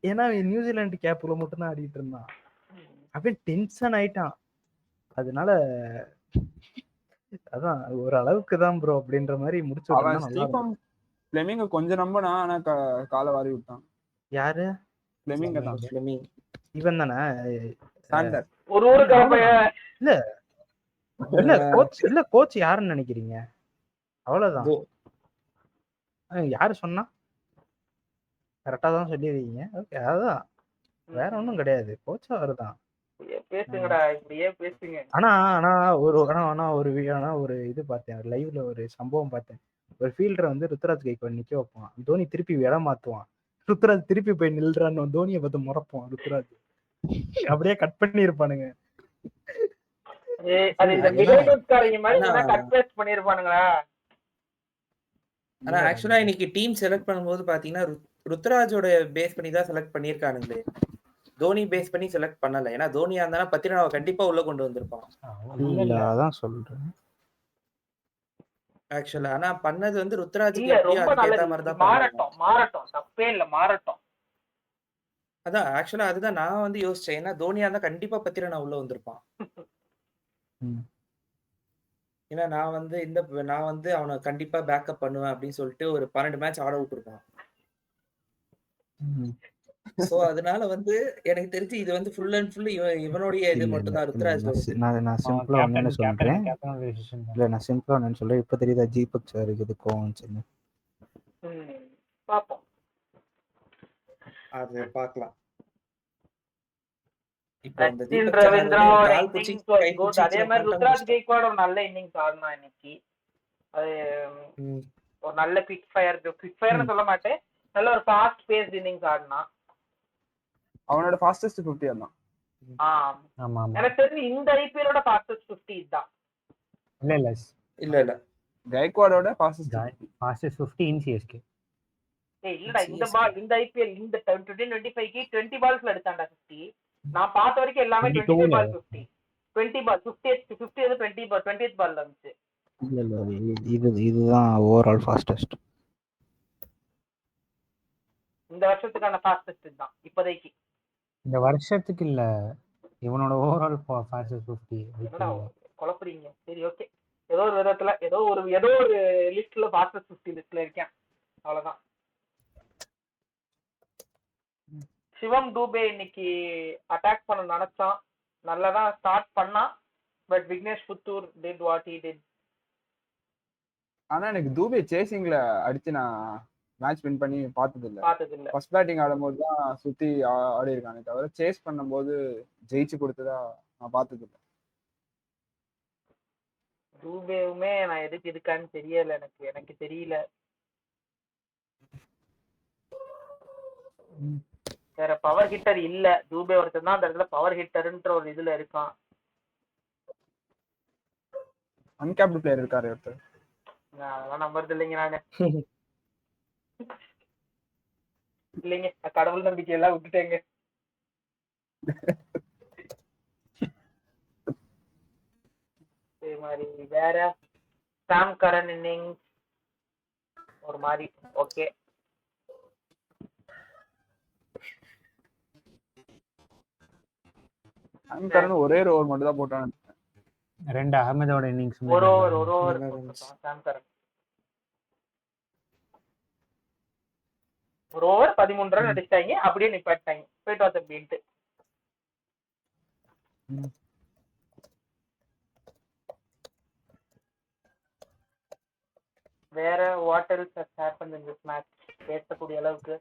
ஏன்னா அவன் நியூசிலாந்து கேப்ல மட்டும் தான் ஆடிட்டு இருந்தான். அவன் டென்ஷன் ஆயிட்டான். அதனால அதான் ஒரு அளவுக்கு தான் ப்ரோ அப்படின்ற மாதிரி முடிச்சு விட்டான். ஃப்ளெமிங்க கொஞ்சம் நம்பனா ஆனா காலை வாரி விட்டான். யாரு? ஃப்ளெமிங்க தான். இவன் தானே சாண்டர். இல்ல இல்ல கோச் யாருன்னு நினைக்கிறீங்க? அவ்வளவுதான். தோ- யாரு சொன்னா? கரெக்டா தான் சொல்லியிருக்கீங்க. ஓகே, அதுதான். வேற ஒண்ணும் கிடையாது. கோச் அவர்தான். இப்படியே பேசுங்கடா, இப்படியே பேசுங்க. ஆனா ஆனா ஒரு ஆனா ஆனா ஒரு ஆனா ஒரு இது பார்த்தேன், லைவ்ல ஒரு சம்பவம் பார்த்தேன். ஒரு ஃபீல்டரை வந்து ருத்ராஜ் கைக்வாட் நிக்க வைப்பான். தோனி திருப்பி இடம் மாத்துவான். ருத்ராஜ் திருப்பி போய் நில்றான்னு தோனியை பார்த்து முறைப்பான் ருத்ராஜ். அப்படியே கட் பண்ணி இருப்பானுங்க. அது இந்த மிடில்காரங்க மாதிரி ஆனா கட் பேஸ்ட் பண்ணிருப்பானுங்களா? ஆனா ஆக்சுவலா இன்னைக்கு டீம் செலக்ட் பண்ணும்போது பாத்தீங்கன்னா ருத்ராஜோட பேஸ் பண்ணி தான் செலக்ட் பண்ணிருக்கானுங்களே. தோனி பேஸ் பண்ணி செலக்ட் பண்ணல. ஏன்னா தோனியா இருந்தாலும் பத்திரனாவை கண்டிப்பா உள்ள கொண்டு வந்திருப்பான் இல்ல அதான் சொல்றேன். ஆக்சுவலா. ஆனா பண்ணது வந்து ருத்ராஜுக்கு இல்ல, எப்படியோ ரொம்ப அதுக்கு ஏத்த நல்லது. மாதிரி தான் பண்ணாங்க. மாறட்டும், தப்பே இல்ல, மாறட்டும். அதான் ஆக்சுவலா அதுதான் நான் வந்து யோசிச்சேன். ஏன்னா தோனியா இருந்தா கண்டிப்பா பத்திரனா உள்ள வந்திருப்பான். ஏன்னா நான் வந்து அவனை கண்டிப்பா பேக்கப் பண்ணுவேன் அப்படின்னு சொல்லிட்டு ஒரு 12 மேட்ச் ஆட விட்டுருப்பான். சோ அதனால வந்து எனக்கு தெரிஞ்சு இது வந்து ஃபுல் அண்ட் ஃபுல் இவனுடைய இது மட்டும் தான் ருத்ராஜ். நான் சிம்பிளா ஒன்னு சொல்றேன். இல்ல நான் சிம்பிளா ஒன்னு சொல்றேன். இப்ப தெரியுதா தீபக் சார் இது கோவம். பாப்போம், அது பார்க்கலாம். இப்போ அந்த சச்சின் தீபக் சஹர் வந்து ரவீந்திராவோட கால் பிடிச்சி இன்னிங்ஸ் வாஸ் கை குட். பிடிச்சி அதே மாதிரி ருத்ராஜ் கைக்வாட் ஒரு நல்ல இன்னிங்ஸ் ஆடினா இன்னைக்கு. அது ஒரு நல்ல குவிக் ஃபயர்னு சொல்ல மாட்டேன், நல்ல ஒரு ஃபாஸ்ட் பேஸ்ட் இன்னிங்ஸ் ஆடினா. அவனோட ஃபாஸ்டஸ்ட் 50 தான். எனக்கு தெரிஞ்சு இந்த ஐபிஎலோட ஃபாஸ்டஸ்ட் 50 இதுதான். இல்ல கைக்வாடோட ஃபாஸ்டஸ்ட் 50 இன் சிஎஸ்கே. இல்லடா, இந்த ஐபிஎல் இந்த 2025க்கு 20 பால்ஸ்ல அடிச்சான்டா 50. நான் பார்த்த வரைக்கும் எல்லாமே 25 பால் 50. 20 பால் 50 வந்து 20th பால்ல இருந்துச்சு. இல்ல இதுதான் ஓவரால் ஃபாஸ்டஸ்ட். இந்த வருஷத்துக்கான ஃபாஸ்டஸ்ட் தான் இப்போதைக்கு. இந்த வருஷத்துக்கு இல்ல, இவனோட ஓவரால் ஃபாஸ்டஸ்ட் 50. குழப்பறீங்க. சரி, ஓகே. ஏதோ ஒரு விதத்துல ஏதோ ஒரு லிஸ்ட்ல ஃபாஸ்டஸ்ட் 50 லிஸ்ட்ல இருக்கேன், அவ்வளவுதான். சிவம் டூபே இன்னைக்கு அட்டாக் பண்ண நினைச்சான், நல்லதான் ஸ்டார்ட் பண்ணா. But Vignesh Puthur did what he did. ஆனா எனக்கு தூபே சேசிங்ல அடிச்சு நான் மேட்ச் வின் பண்ணி பார்த்தது இல்ல. ஃபர்ஸ்ட் பேட்டிங் ஆடும்போது தான் சுத்தி ஆடி இருக்கானே தவிர சேஸ் பண்ணும்போது ஜெயிச்சு கொடுத்ததா நான் பார்த்தது இல்ல. டூபேவுமே நான் எதுக்கு இருக்கான்னு தெரியல, எனக்கு தெரியல. வேற பவர் ஹிட்டர் இல்ல. டூபே ஒருத்தர் தான் அந்த இடத்துல பவர் ஹிட்டர்ன்ற ஒரு இதுல இருக்கான். அன்கேப்டு பிளேயர் இருக்காரு ஒருத்தர். அதெல்லாம் நம்புறது இல்லைங்க நானு. இல்லைங்க, கடவுள் நம்பிக்கை எல்லாம் விட்டுட்டேங்க. மாதிரி வேற சாம் கரன் இன்னிங்ஸ் ஒரு மாதிரி ஓகே. சாம் கரன் ஒரே ஓவர் மட்டும் தான் போட்டான். 2 அகமதோட இன்னிங்ஸ் ஒரு ஓவர் சாம் கரன் ஒரு ஓவர் 13 ரன் அடிச்சிட்டாங்க, அப்படியே நிப்பாட்டாங்க. போயிட்டு வா தம்பின்ட்டு. வேற what else has happened in this match பேசக்கூடிய அளவுக்கு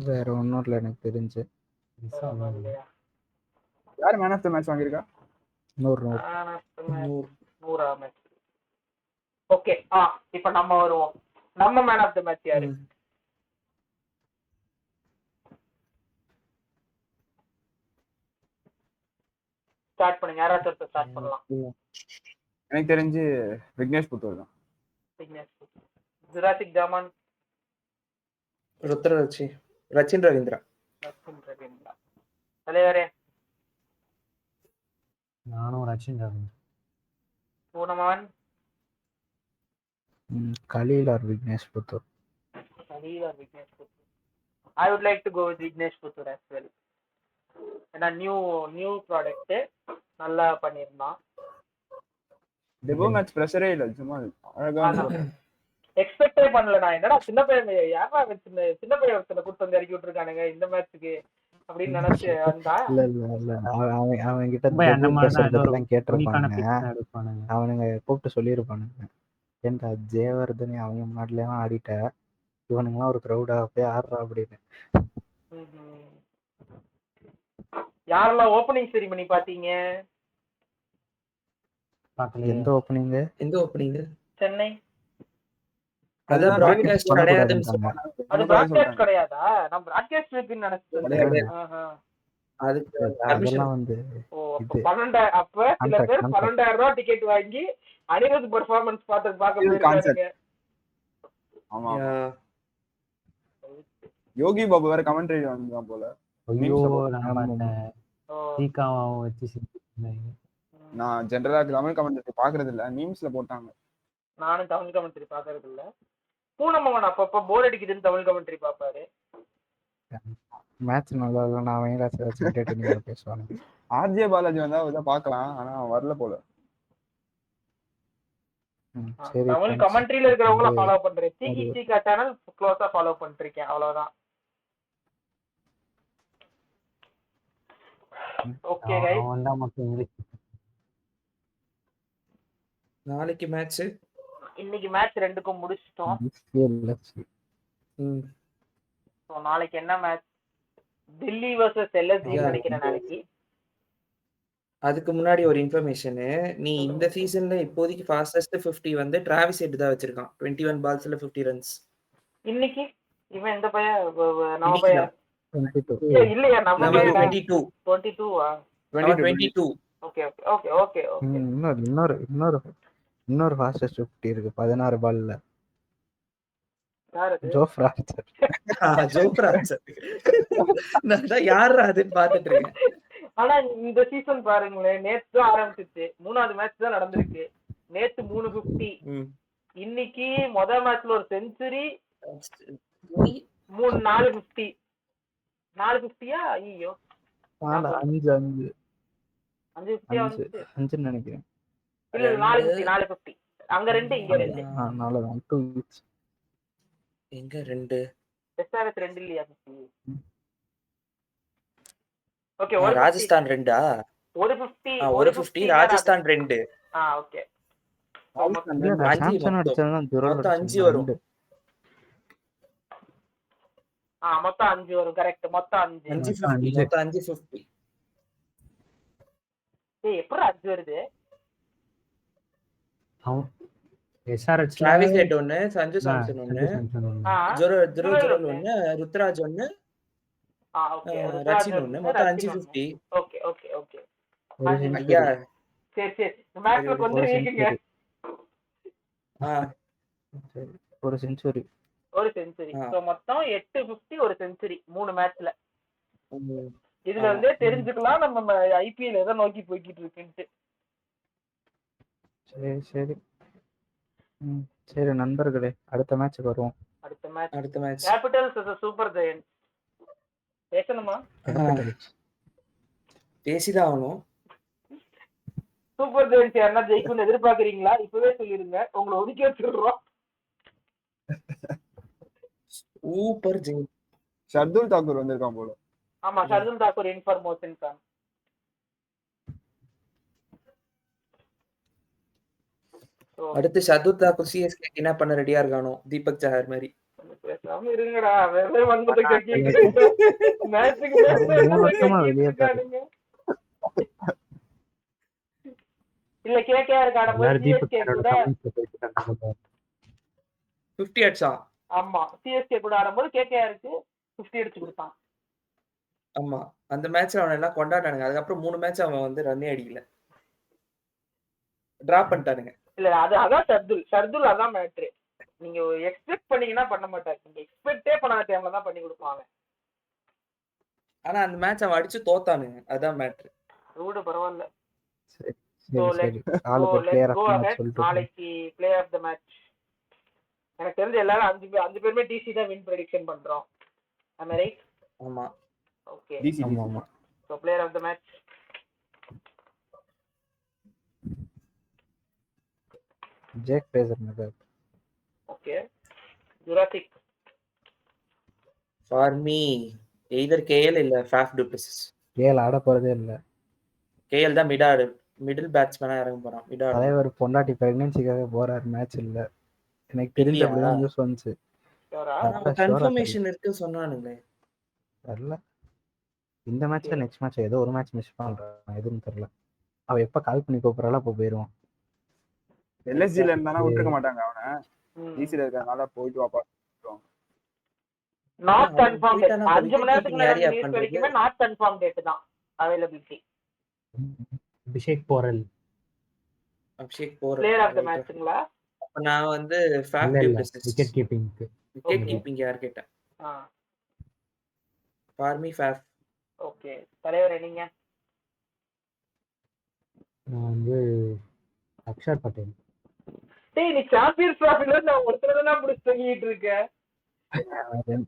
வேற ஒன்றும் இல்லை எனக்கு தெரிஞ்சு. யார் மேன் ஆஃப் தி மேட்ச் வாங்கியிருக்கா? 100 மேட்ச். ஓகே, இப்போ நம்ம வருவோம். நம்ம மேன் ஆஃப் தி மேட்ச் யாரு? ஸ்டார்ட் பண்ணுங்க, யாராவது ஸ்டார்ட் பண்ணலாம். எனக்கு தெரிஞ்சு விக்னேஷ் புத்தூர் தான். விக்னேஷ் புத்தூர். ஜுராசிக் ஜாமான். ரச்சின் ரவீந்திரா. தலைவரே? நானும் ரச்சின் ரவீந்திரா. பூனமான். Khalil or Vignesh Puthur. Khalil or Vignesh Puthur. I would like to go with Vignesh Puthur as well. ஏன்னா நியூ ப்ராடக்ட் நல்லா பண்ணிருந்தான். டெபோ மேட்ச் பிரஷரே இல்ல, சும்மா அழகா எக்ஸ்பெக்டே பண்ணல. நான் என்னடா சின்ன பையன் யாரா சின்ன பையன் ஒருத்தனை கூட்டு வந்து இறக்கி விட்டுருக்கானுங்க இந்த மேட்ச்சுக்கு அப்படின்னு நினைச்சு வந்தா இல்ல இல்ல இல்ல அவன் கிட்ட மும்பை அந்த டெபியூட் மாதிரி தான் பேசுறத ஏதோ ஒரு பத்திலாம் யூனிக்கான கேட்டிருப்பானுங்க. பிக்ஸ் எடுப்பானுங்க. அவனுங்க கூப்பிட்டு சொல்லியிருப்பானுங்க, ஏன்டா ஜெயவர்தனே அவங்க முன்னாடிலாம் ஆடிட்ட, இவனுங்களாம் ஒரு க்ரௌடா போய் ஆடுறா அப்படின்னு. யாரெல்லாம் ஓப்பனிங் செரிமனி பாத்தீங்க? பார்க்கலையே. எந்த ஓப்பனிங்? எந்த ஓப்பனிங்? சென்னை. அதான் பிராட்காஸ்ட் கிடையாதுன்னு பண்ணக்கூடாதுன்றாங்க. சொன்னாங்க. அது பிராட்காஸ்ட் கிடையாதா? நான் பிராட்காஸ்ட் இருக்குன்னு நினைச்சேன். கிடையாது. ஆஹா. அதுக்கு permission அதெல்லாம் வந்து ஓ, அப்ப இது 12 அப்ப சில contract, பேர் contract. 12,000 ரூபாய் டிக்கெட் வாங்கி அனிருத் பெர்ஃபார்மன்ஸ் பார்க்க இது போயிருக்காங்க. ஆமா Yeah. யோகி பாபு வேற கமெண்ட்ரி வந்தான் போல. ஐயோ நான் ஆமா. பார்த்தேன். ஓ, சீக்காவும் வச்சு செஞ்சுருந்தாங்க. நான் ஜென்ரலா தமிழ் கமெண்ட்ரி பாக்குறது இல்ல, மீம்ஸ்ல போட்டாங்க. நானும் தமிழ் கமெண்ட்ரி பாக்குறது இல்ல. பூனமவன் அப்பப்ப போர் அடிக்குதுன்னு தமிழ் கமெண்ட்ரி பாப்பாரு. மேட்ச் நல்லா இல்லைன்னா அவன் ஏதாச்சும் பேசுவானுங்க. ஆர்ஜே பாலாஜி வந்தா இதை பார்க்கலாம், ஆனா அவன் வரல போல. சரி, தமிழ் friends. கமெண்ட்ரியில இருக்கிறவங்கள வந்து ஃபாலோ பண்றேன். ஒரு- சீக்கா சேனல் க்ளோஸா ஃபாலோ பண்ணிருக்கேன், அவ்வளவுதான். ஓகே கைஸ், அவன் தான் மட்டும் இங்கிலீஷ். நாளைக்கு மேட்ச். இன்னைக்கு மேட்ச் 2க்கும் முடிச்சிட்டோம். ம். So, நாளைக்கு என்ன match? Delhi versus LSG Yeah. நினைக்கிறேன் நாளைக்கு. அதுக்கு முன்னாடி ஒரு இன்ஃபர்மேஷன், நீ இந்த சீசன்ல இப்போதைக்கு ஃபாஸ்டஸ்ட் 50 வந்து டிராவிஸ் ஹெட் தான் வச்சிருக்கான். 21 பால்ஸ்ல 50 ரன்ஸ். இன்னைக்கு இவன் எந்த பையன்? நம்ம பையன் 22. இல்லையா? நம்ம நம்ம பையன் 22. 22வா? 22. Okay okay okay okay okay. இன்னொரு ஃபாஸ்டஸ்ட் 50 இருக்கு 16 பால்ல. யாரு அது? Jofra Archer. Jofra sir. நான் தான் யாரா அதுன்னு பார்த்துட்டு இருக்கேன். ஆனா இந்த சீசன் பாருங்களேன், நேத்து தான் ஆரம்பிச்சிச்சு, 3வது மேட்ச் தான் நடந்திருக்கு. நேத்து 350, ம். இன்னைக்கு முதல் மேட்ச்ல ஒரு செஞ்சுரி, நீ 450. 450யா? ஐயோ, 5 550 வந்துச்சு. 5 நினைக்கிறேன். இல்ல 450. அங்க 2 இங்க 2. நாலதான் 2 each. எங்க 2? எஸ்ஆர்எஸ் 2 இல்லையா? 50. ஓகே, ஒரு ராஜஸ்தான் 2ஆ? ஒரு 50, ஒரு 50, ராஜஸ்தான் 2. ஓகே. சாம்சன் அடிச்சதுதான் ஜுரல் மொத்தம் 5 வரும். மொத்தம் 5 வரும். கரெக்ட், மொத்தம் 5. 550, மொத்தம் 550. ஏய், எப்படி 5 வருது? அவன் SRH Travis head 1, Sanju Samson 1, Jurel 1, Ruturaj 1, okay. Rachin 1, மொத்தம் 550. Okay okay okay. ஐயா, சரி சரி, இந்த மேட்ச்ல கொஞ்சம் வீக்குங்க. ஒரு செஞ்சுரி. ஒரு செஞ்சுரி. சோ மொத்தம் 850, ஒரு செஞ்சுரி 3 மேட்ச்ல. இதுல இருந்தே தெரிஞ்சுக்கலாம் நம்ம ஐபிஎல் எதை நோக்கி போய்கிட்டு இருக்குன்ட்டு. சரி சரி. சரி நண்பர்களே, அடுத்த மேட்சுக்கு வருவோம். அடுத்த match Capitals vs super giants. பேசணுமா? பேசிதான் ஆகணும். சூப்பர் ஜெயண்ட்ஸ் யாரா ஜெயிக்கும்னு எதிர்பார்க்கறீங்களா? இப்பவே சொல்லிருங்க, உங்களை ஒதுக்கி வச்சிடுறோம். சூப்பர் ஜெயின். ஷர்துல் தாக்கூர் வந்திருக்கான் போல. ஆமா, ஷர்துல் தாக்கூர் இன்ஃபர்மேஷன் தான். அடுத்து ஷர்துல் தாக்கூர் சிஎஸ்கே என்ன பண்ண ரெடியா இருக்கானோ, தீபக் சஹார் மாதிரி. பேசாம இருங்கடா, வேற வந்து மேட்சுக்கு இல்ல கேகேஆர் ஆடும்போது சிஎஸ்கே கூட 50 அடிச்சான். ஆமா, சிஎஸ்கே கூட ஆடும்போது கேகேஆருக்கு 50 அடிச்சு கொடுத்தான். ஆமா, அந்த மேட்ச்ல அவன் எல்லாம் கொண்டாட்டானுங்க. அதுக்கப்புறம் 3 மேட்ச் அவன் வந்து ரன்னே அடிக்கல, டிராப் பண்ணிட்டானுங்க. இல்ல அதான் ஷர்துல் அதான் மேட்ரு. நீங்க எக்ஸ்பெக்ட் பண்ணீங்கன்னா பண்ண மாட்டாங்க, நீங்க எக்ஸ்பெக்டே பண்ணாத டைம்ல தான் பண்ணி கொடுப்பாங்க. ஆனா அந்த மேட்ச் அவன் அடிச்சு தோத்தானுங்க, அதான் மேட்ரு. கூட பரவாயில்ல. சரி சரி. ஆளுக்கு பிளேயர் ஆஃப் தி மேட்ச் சொல்லிட்டு நாளைக்கு பிளேயர் ஆஃப் தி மேட்ச் எனக்கு தெரிஞ்ச எல்லாரும் 5 பேருமே டிசி தான் வின் ப்ரெடிக்ஷன் பண்றோம். am I right? ஆமா. ஓகே. ஆமா. So player of the match Jake Fraser McGurk. Okay. Jurassic. For me, either KL இல்ல ஃபேஃப் டு பிளஸஸ். கேஎல் ஆட போறதே இல்ல. கேஎல் தான் மிடில் பேட்ஸ்மேனா இறங்க போறான். தலைவர் பொண்டாட்டி பிரெக்னன்சிக்காக போறாரு, மேட்ச் இல்ல. எனக்கு தெரிஞ்ச அப்படிதான் நியூஸ் வந்துச்சு. கன்ஃபர்மேஷன் இருக்கு சொன்னானுங்களே. தெரியல இந்த மேட்ச்ல நெக்ஸ்ட் மேட்ச் ஏதோ ஒரு மேட்ச் மிஸ் பண்றான், எதுவும் தெரியல. அவ எப்ப கால் பண்ணி கூப்பிடறாளோ அப்ப போயிருவான். எல்எஸ்ஜில இருந்தானா விட்டுருக்க மாட்டாங்க அவனை. ஈஸியா இருக்கறனால போயிட்டு வாப்பா. நாட் கன்ஃபார்ம் டேட் 5 மணி நேரத்துக்கு முன்னாடி நியூஸ் வரைக்குமே நாட் கன்ஃபார்ம் டேட் தான் availability. Abhishek Porel player of the மேட்ச்ங்களா? அப்ப நான் வந்து Faf du Plessis wicket keeping யார் கேட்டேன்? For me Faf. ஓகே தலைவர் நீங்க? நான் வந்து அக்ஷர் பட்டேல். டேய் நீ சாம்பியன்ஸ் டிராஃபில நான் ஒருத்தர தான் புடிச்சு தூங்கிட்டு இருக்கேன்.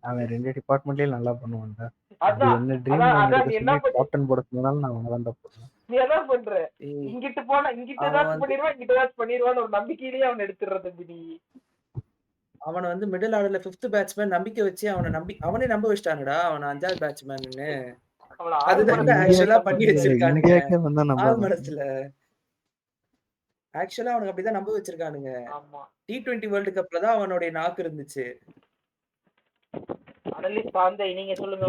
அவன் ரெண்டு டிபார்ட்மெண்ட்லயும் நல்லா பண்ணுவான்டா. அதான் என்ன ட்ரீம் கேப்டன் போட சொன்னாலும் நான் அவன் தான் போடுறேன். நீ என்ன பண்ற? இங்கிட்டு போனா இங்கிட்ட தான் பண்ணிடுவான், இங்கிட்ட தான் பண்ணிடுவான்னு ஒரு நம்பிக்கையிலேயே அவன் எடுத்துறது. நீ அவனை வந்து மிடில் ஆர்டர்ல 5th பேட்ஸ்மேன் நம்பிக்கை வச்சு அவனே நம்ப வச்சிட்டாங்கடா. அவன் 5வது பேட்ஸ்மேன்னு. அதுதான் ஆக்சுவலா பண்ணி வச்சிருக்கானுங்க மனசுல. ஆக்சுவலா அவனுக்கு அப்படிதான் நம்ப வச்சிருக்கானுங்க. T20 வேர்ல்ட் கப்ல தான் அவனுடைய நாக்கு இருந்துச்சு. அனலிஸ்ட் பாந்தே நீங்க சொல்லுங்க.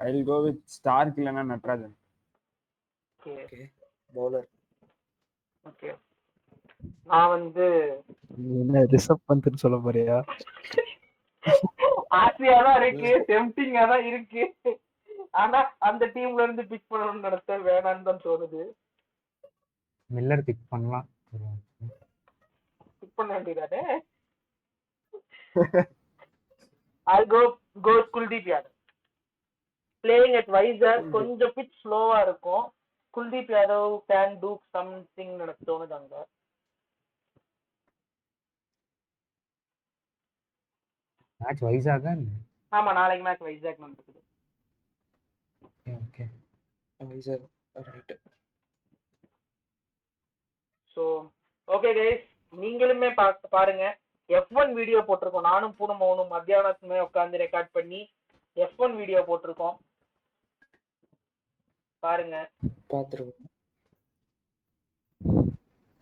I will go with Starc இல்லனா நட்ராஜன். Okay bowler. ஓகே நான் வந்து என்ன ரிசர்வ் பண்றேன்னு சொல்ல போறியா? ஆசையா தான் இருக்கு, டெம்ப்டிங்கா தான் இருக்கு. ஆனா அந்த டீம்ல இருந்து பிக் பண்ணணும்னு நினைச்சா வேணான்னு தான் தோணுது. மில்லர் பிக் பண்ணலாம். பிக் பண்ண வேண்டியதானே? I'll go Kuldeep Yadav. Playing at Vizag கொஞ்சம் pitch ஸ்லோவா இருக்கும். Kuldeep Yadav can do something எனக்கு தோணுதாங்க. மேட்ச் வைசாகா? ஆமா நாளைக்கு மேட்ச் வைசாக் நடக்குது. Okay Vizag right. So okay guys, நீங்களுமே பாருங்க. F1 வீடியோ போட்டிருக்கோம். நானும் பூனமோனும் மத்தியானத்துமே உட்காந்து ரெக்கார்ட் பண்ணி F1 வீடியோ போட்டிருக்கோம். பாருங்க. பாத்துருவோம்.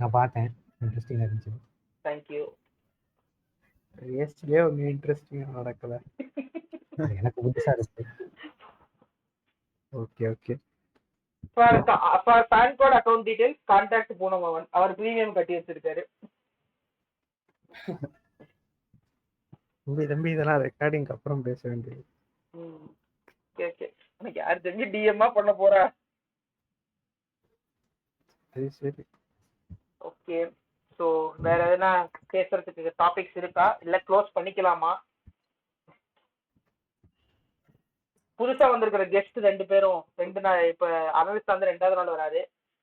நான் பார்த்தேன், இன்ட்ரஸ்டிங்கா இருந்துச்சு. Thank you. ரேஸ்லயே ஒரு இன்ட்ரஸ்டிங்கா நடக்கல. எனக்கு புதுசா இருக்கு. Okay for fan code account details contact பூனமோகன். அவர் பிரீமியம் கட்டி வச்சிருக்காரு. தம்பி இதெல்லாம் ரெக்கார்டிங் அப்புறம் பேச வேண்டியது. ஓகே எனக்கு யார் தெரிஞ்சு டிஎம்மா பண்ண போறா? சரி ஓகே. சோ வேற எதனா பேசுறதுக்கு டாபிக்ஸ் இருக்கா இல்ல க்ளோஸ் பண்ணிக்கலாமா? புதுசா வந்திருக்கிற கெஸ்ட் 2 பேரும் இப்ப அனலிஸ்ட் வந்து 2வது நாள் வராரு.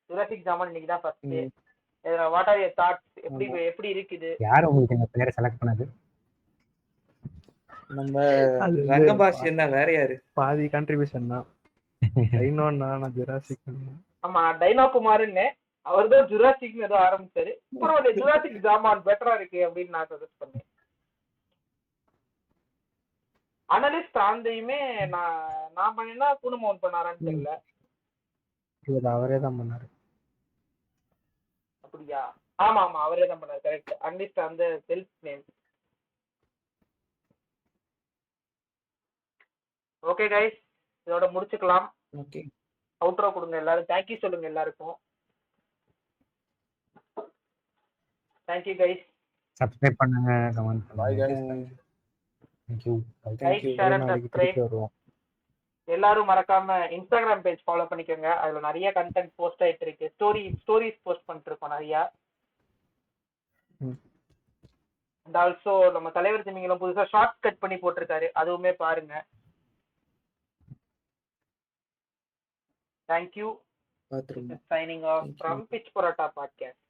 யுவராஜ் ஜாமான் இன்னைக்கு தான் first day. What are your thoughts? எப்படி இருக்குது? யார் உங்களுக்கு இந்த பேரை செலக்ட் பண்ணது? நம்ம ரங்கபாஷன் தான், வேற யாரு? பாதி கான்ட்ரிபியூஷன் தான். டைனோன்னா ஜுராசிக். ஆமா டைனோ குமார்னு அவர்தான் ஜுராசிக்னு ஏதோ ஆரம்பிச்சாரு. அப்புறம் ஜுராசிக் ஜாமான் பெட்டரா இருக்கு அப்படின்னு நான் சஜஸ்ட் பண்ணேன். அனலிஸ்ட் ஆந்தையுமே நான் பண்ணினா பூனமோகன் பண்ணாரான்னு தெரியல. அவரே தான் பண்ணாரு. அப்படியா? ஆமா அவரே தான் பண்ணாரு. கரெக்ட். அனலிஸ்ட் அந்த செல்ஃப் நேம். ஓகே கைஸ், இதோட முடிச்சுக்கலாம். ஓகே அவுட்ரோ கொடுங்க எல்லாரும். தேங்க்யூ சொல்லுங்க எல்லாருக்கும். Thank you guys. சப்ஸ்கிரைப் பண்ணுங்க, கமெண்ட் பை பண்ணுங்க. Guys. Thank you. Like share and subscribe. எல்லாரும் மறக்காம இன்ஸ்டாகிராம் பேஜ் ஃபாலோ பண்ணிக்கோங்க. அதுல நிறைய கண்டென்ட் போஸ்ட் ஆயிட்டு இருக்கு. ஸ்டோரிஸ் போஸ்ட் பண்ணிட்டு இருக்கோம் நிறைய. அண்ட் ஆல்சோ நம்ம தலைவர் திமிங்கலம் புதுசா ஷார்ட் கட் பண்ணி போட்டிருக்காரு, அதுவுமே பாருங்க. Thank you. Signing off from Pitch Parata Podcast.